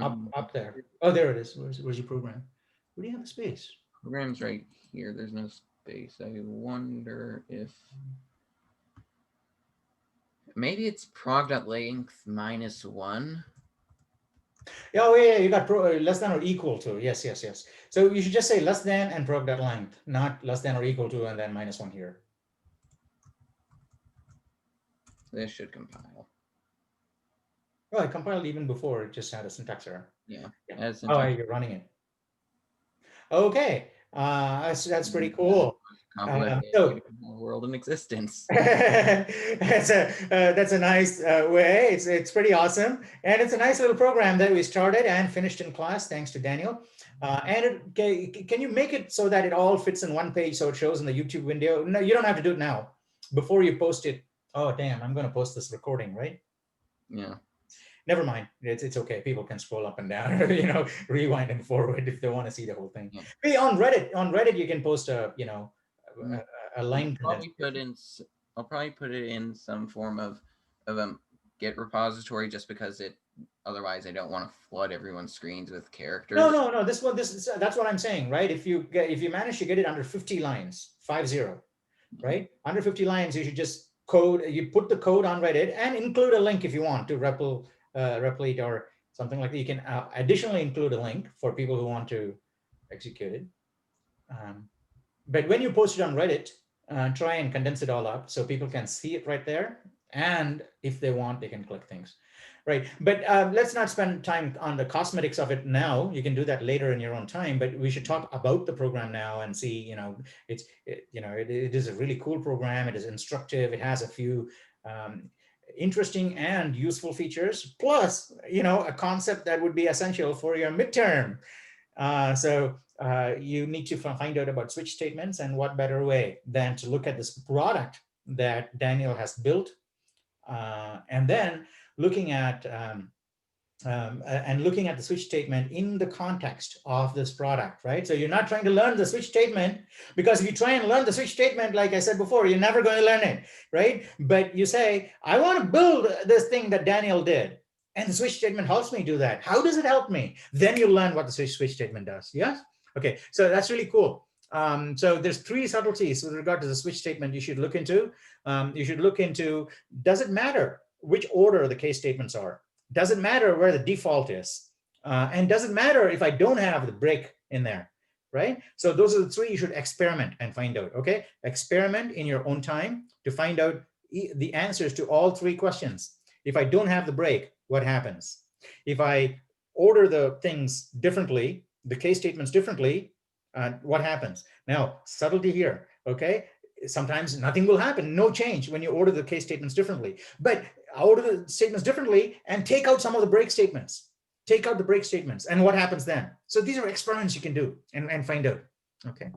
there. Oh, there it is. Where's your program? Where do you have a space? Program's right here. There's no space. I wonder if maybe it's prog.length -1. Oh yeah, you got less than or equal to. Yes. So you should just say less than and prog.length, not less than or equal to and then -1 here. This should compile. Well, I compiled even before. It just had a syntax error. Yeah. Oh, you're running it. Okay. That's pretty cool. So world in existence. that's a nice way. It's pretty awesome, and it's a nice little program that we started and finished in class thanks to Daniel. Can you make it so that it all fits in one page so it shows in the YouTube window? No, you don't have to do it now. Before you post it. Oh damn! I'm going to post this recording, right? Yeah. Never mind. It's okay. People can scroll up and down, rewind and forward if they want to see the whole thing. Yeah. Hey, on Reddit, you can post a line. I'll probably put it in some form of Git repository just because otherwise I don't want to flood everyone's screens with characters. No. That's what I'm saying, right? If you manage to get it under 50 lines, 50, right? Under 50 lines, you should just you put the code on Reddit and include a link if you want to replicate or something like that. You can additionally include a link for people who want to execute it. But when you post it on Reddit, try and condense it all up so people can see it right there. And if they want, they can click things. Right. But let's not spend time on the cosmetics of it now. You can do that later in your own time. But we should talk about the program now and see, it is a really cool program. It is instructive. It has a few interesting and useful features, plus, a concept that would be essential for your midterm. So you need to find out about switch statements, and what better way than to look at this product that Daniel has built, and then looking at the switch statement in the context of this product, right? So you're not trying to learn the switch statement, because if you try and learn the switch statement, like I said before, you're never going to learn it, right? But you say, I want to build this thing that Daniel did, and the switch statement helps me do that. How does it help me? Then you learn what the switch statement does. Yes? Okay, so that's really cool. So there's 3 subtleties with regard to the switch statement you should look into. Does it matter which order the case statements are? Does it matter where the default is? And does it matter if I don't have the break in there, right? So those are the 3 you should experiment and find out, okay? Experiment in your own time to find out the answers to all 3 questions. If I don't have the break, what happens? If I order the things differently, the case statements differently, what happens? Now, subtlety here, okay? sometimes nothing will happen, no change when you order the case statements differently. But order the statements differently and take out some of the break statements. Take out the break statements, and what happens then? So these are experiments you can do and find out. Okay.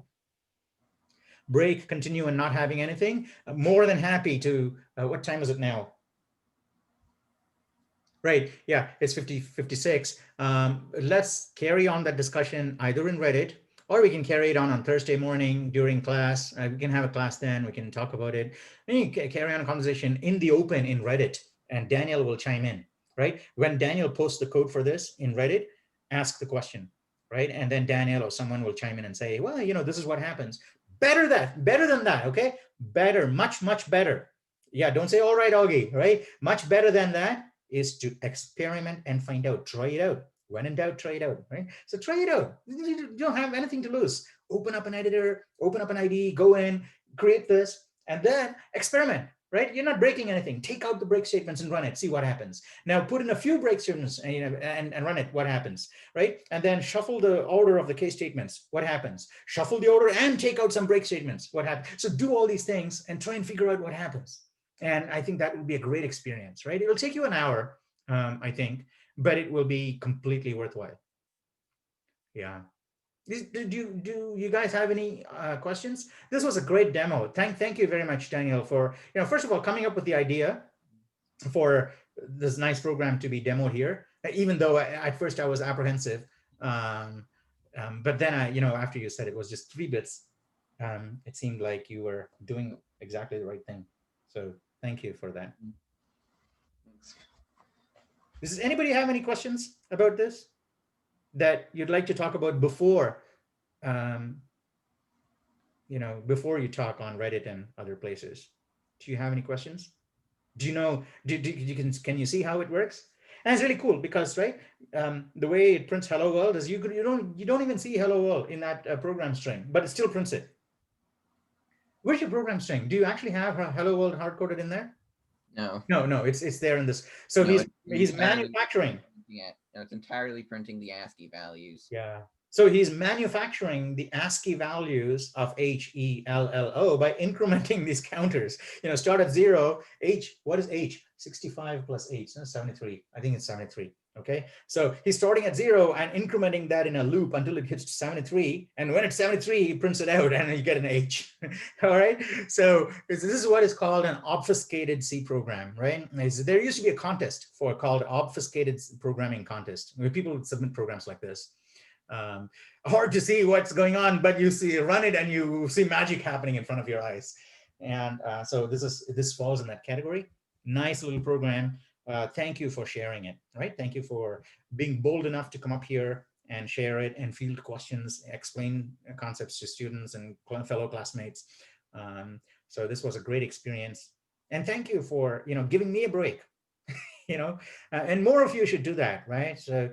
Break, continue, and not having anything. More than happy to. What time is it now? Right. Yeah, it's 56. Let's carry on that discussion either in Reddit, or we can carry it on Thursday morning during class. We can have a class then. We can talk about it. And you can carry on a conversation in the open in Reddit, and Daniel will chime in. Right. When Daniel posts the code for this in Reddit, ask the question. Right. And then Daniel or someone will chime in and say, well, this is what happens. Better than that. Okay. Better, much, much better. Yeah. Don't say, all right, Augie. Right. Much better than that is to experiment and find out. Try it out. When in doubt, try it out. Right. So try it out. You don't have anything to lose. Open up an editor, open up an IDE, go in, create this, and then experiment. Right? You're not breaking anything. Take out the break statements and run it. See what happens. Now put in a few break statements and run it. What happens? Right? And then shuffle the order of the case statements. What happens? Shuffle the order and take out some break statements. What happens? So do all these things and try and figure out what happens. And I think that will be a great experience. Right? It'll take you an hour, I think, but it will be completely worthwhile. Yeah. Do you guys have any questions? This was a great demo. Thank you very much, Daniel, for first of all coming up with the idea for this nice program to be demoed here. Even though at first I was apprehensive, but then after you said it was just 3 bits, it seemed like you were doing exactly the right thing. So thank you for that. Does anybody have any questions about this that you'd like to talk about before, before you talk on Reddit and other places? Do you have any questions? Do you know? Can you see how it works? And it's really cool because the way it prints "Hello World" is you don't even see "Hello World" in that program string, but it still prints it. Where's your program string? Do you actually have "Hello World" hard coded in there? No, it's there in this. So no, he's manufacturing. Yeah, no, it's entirely printing the ASCII values. Yeah. So he's manufacturing the ASCII values of HELLO by incrementing these counters. Start at 0. H. What is H? 65 plus 8. So 73. I think it's 73. Okay. So he's starting at 0 and incrementing that in a loop until it hits 73. And when it's 73, he prints it out and you get an H. All right. So this is what is called an obfuscated C program, right? There used to be a contest called obfuscated programming contest, where people would submit programs like this. Hard to see what's going on, but you run it and you see magic happening in front of your eyes. And so this falls in that category. Nice little program. Thank you for sharing it, right? Thank you for being bold enough to come up here and share it and field questions, explain concepts to students and fellow classmates. So this was a great experience. And thank you for, giving me a break, and more of you should do that, right? So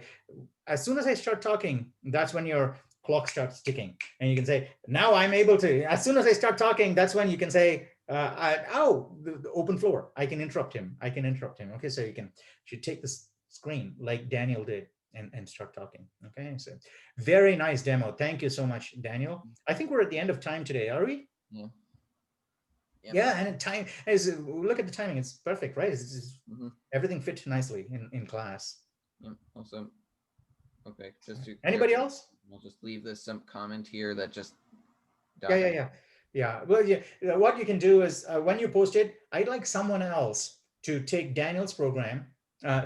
as soon as I start talking, that's when your clock starts ticking. And you can say, now I'm able to, as soon as I start talking, that's when you can say, the open floor. I can interrupt him. Okay, so you should take this screen like Daniel did and start talking. Okay, so very nice demo. Thank you so much, Daniel. I think we're at the end of time today, are we? Yeah. Yep. Yeah, and time look at the timing. It's perfect, right? Everything fits nicely in class. Yeah. Also, okay. Just to anybody else? I'll just leave this some comment here that just. Yeah. Well, yeah. What you can do is when you post it, I'd like someone else to take Daniel's program.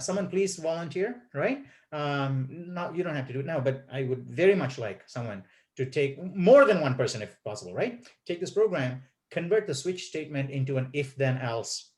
Someone please volunteer, right? You don't have to do it now, but I would very much like someone to take more than one person if possible, right? Take this program, convert the switch statement into an if then else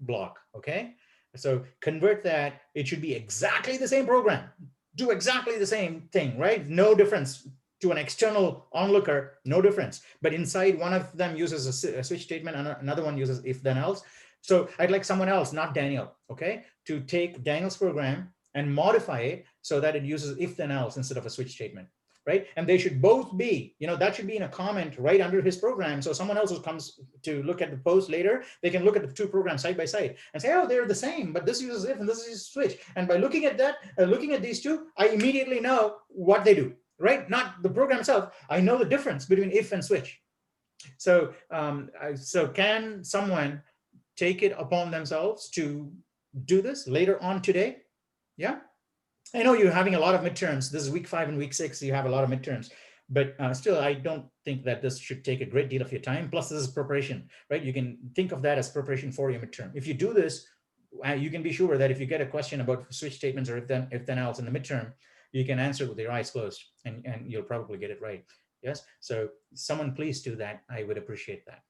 block. Okay. So convert that. It should be exactly the same program. Do exactly the same thing, right? No difference. To an external onlooker, no difference. But inside, one of them uses a switch statement, and another one uses if then else. So I'd like someone else, not Daniel, okay, to take Daniel's program and modify it so that it uses if then else instead of a switch statement, right? And they should both be, that should be in a comment right under his program. So someone else who comes to look at the post later, they can look at the two programs side by side and say, oh, they're the same, but this uses if and this uses switch. And by looking at that, looking at these two, I immediately know what they do. Right? Not the program itself. I know the difference between if and switch. So, so can someone take it upon themselves to do this later on today? Yeah. I know you're having a lot of midterms. This is week 5 and week 6. You have a lot of midterms, but still, I don't think that this should take a great deal of your time. Plus, this is preparation, right? You can think of that as preparation for your midterm. If you do this, you can be sure that if you get a question about switch statements or if then else in the midterm, you can answer with your eyes closed, and you'll probably get it right. Yes. So someone please do that. I would appreciate that.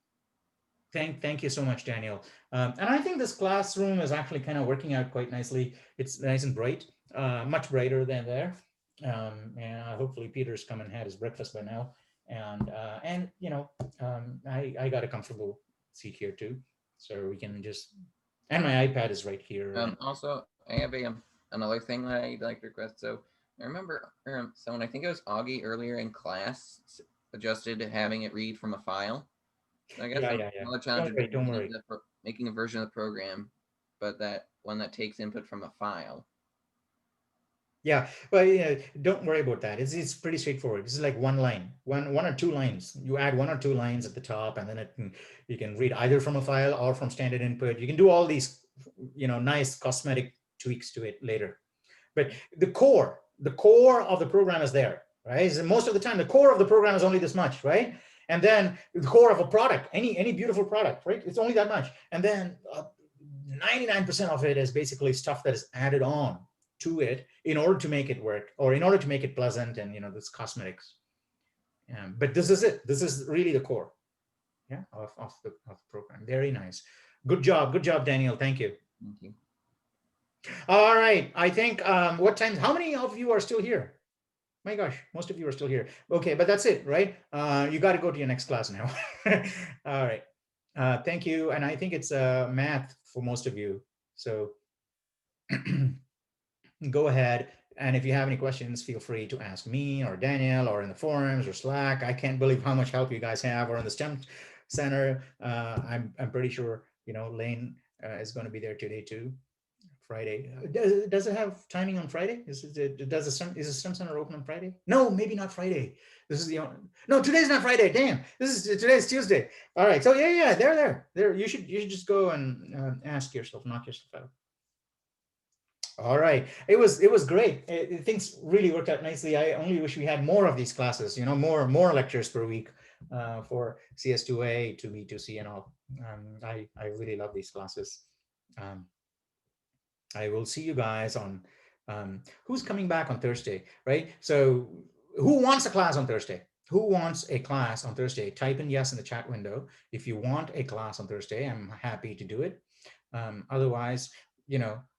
Thank you so much, Daniel. And I think this classroom is actually kind of working out quite nicely. It's nice and bright, much brighter than there. And hopefully Peter's come and had his breakfast by now. And you know, I got a comfortable seat here too, so we can just. And my iPad is right here. Also, I have another thing that I'd like to request. So I remember someone, I think it was Augie earlier in class, suggested having it read from a file. I guess Yeah. another challenge would be Don't worry. making a version of the program, but that one that takes input from a file. Yeah, but yeah, don't worry about that. It's pretty straightforward. This is like one line, one or two lines. You add 1 or 2 lines at the top, and then you can read either from a file or from standard input. You can do all these, nice cosmetic tweaks to it later. But the core of the program is there, right? So most of the time, the core of the program is only this much, right? And then the core of a product, any beautiful product, right? It's only that much. And then 99% of it is basically stuff that is added on to it in order to make it work, or in order to make it pleasant, and this cosmetics. But this is it. This is really the core, yeah, of the program. Very nice. Good job, Daniel. Thank you. Thank you. All right. I think what time? How many of you are still here? My gosh, most of you are still here. Okay, but that's it, right? You got to go to your next class now. All right. Thank you. And I think it's math for most of you. So go ahead. And if you have any questions, feel free to ask me or Daniel or in the forums or Slack. I can't believe how much help you guys have, or in the STEM Center. I'm pretty sure, Lane is going to be there today too. Friday. Does it have timing on Friday? Is the STEM Center open on Friday? No, maybe not Friday. This is no, today's not Friday. Damn, today's Tuesday. All right, so yeah, they're there. You should just go and ask yourself, knock yourself out. All right, it was great. Things really worked out nicely. I only wish we had more of these classes. More lectures per week for CS2A, 2B, 2C, and all. I really love these classes. I will see you guys on who's coming back on Thursday, right? So who wants a class on Thursday? Who wants a class on Thursday? Type in yes in the chat window. If you want a class on Thursday, I'm happy to do it. Otherwise,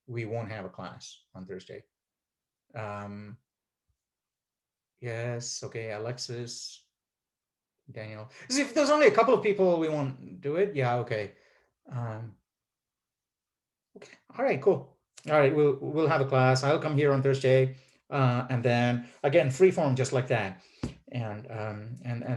we won't have a class on Thursday. Yes, okay, Alexis, Daniel. If there's only a couple of people, we won't do it. Yeah, okay. Okay, all right, cool. All right, we'll have a class. I'll come here on Thursday, and then again, free form just like that. And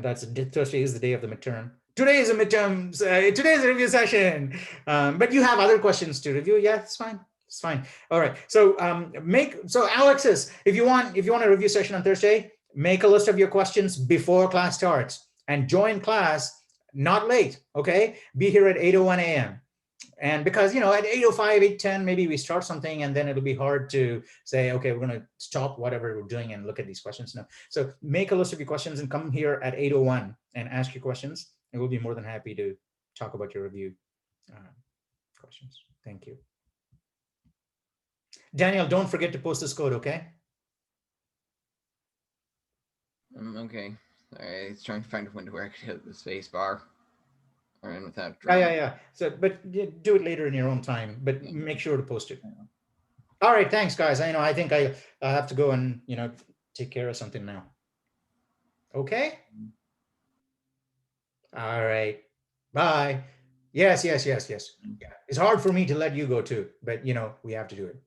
that's Thursday is the day of the midterm. Today is a midterm. Today is a review session. But you have other questions to review. Yeah, it's fine. It's fine. All right. So Alexis, if you want a review session on Thursday, make a list of your questions before class starts and join class not late. Okay, be here at 8:01 a.m. And because, at 8:05, 8:10, maybe we start something, and then it'll be hard to say, okay, we're going to stop whatever we're doing and look at these questions now. So make a list of your questions and come here at 8:01 and ask your questions. And we'll be more than happy to talk about your review questions. Thank you. Daniel, don't forget to post this code, okay? Okay. All right. It's trying to find a window where I could hit the space bar. Or in without drawing. Yeah. So, but do it later in your own time, but make sure to post it. All right, thanks, guys. I think I have to go and take care of something now. Okay. All right. Bye. Yes. Yeah. It's hard for me to let you go too, but we have to do it.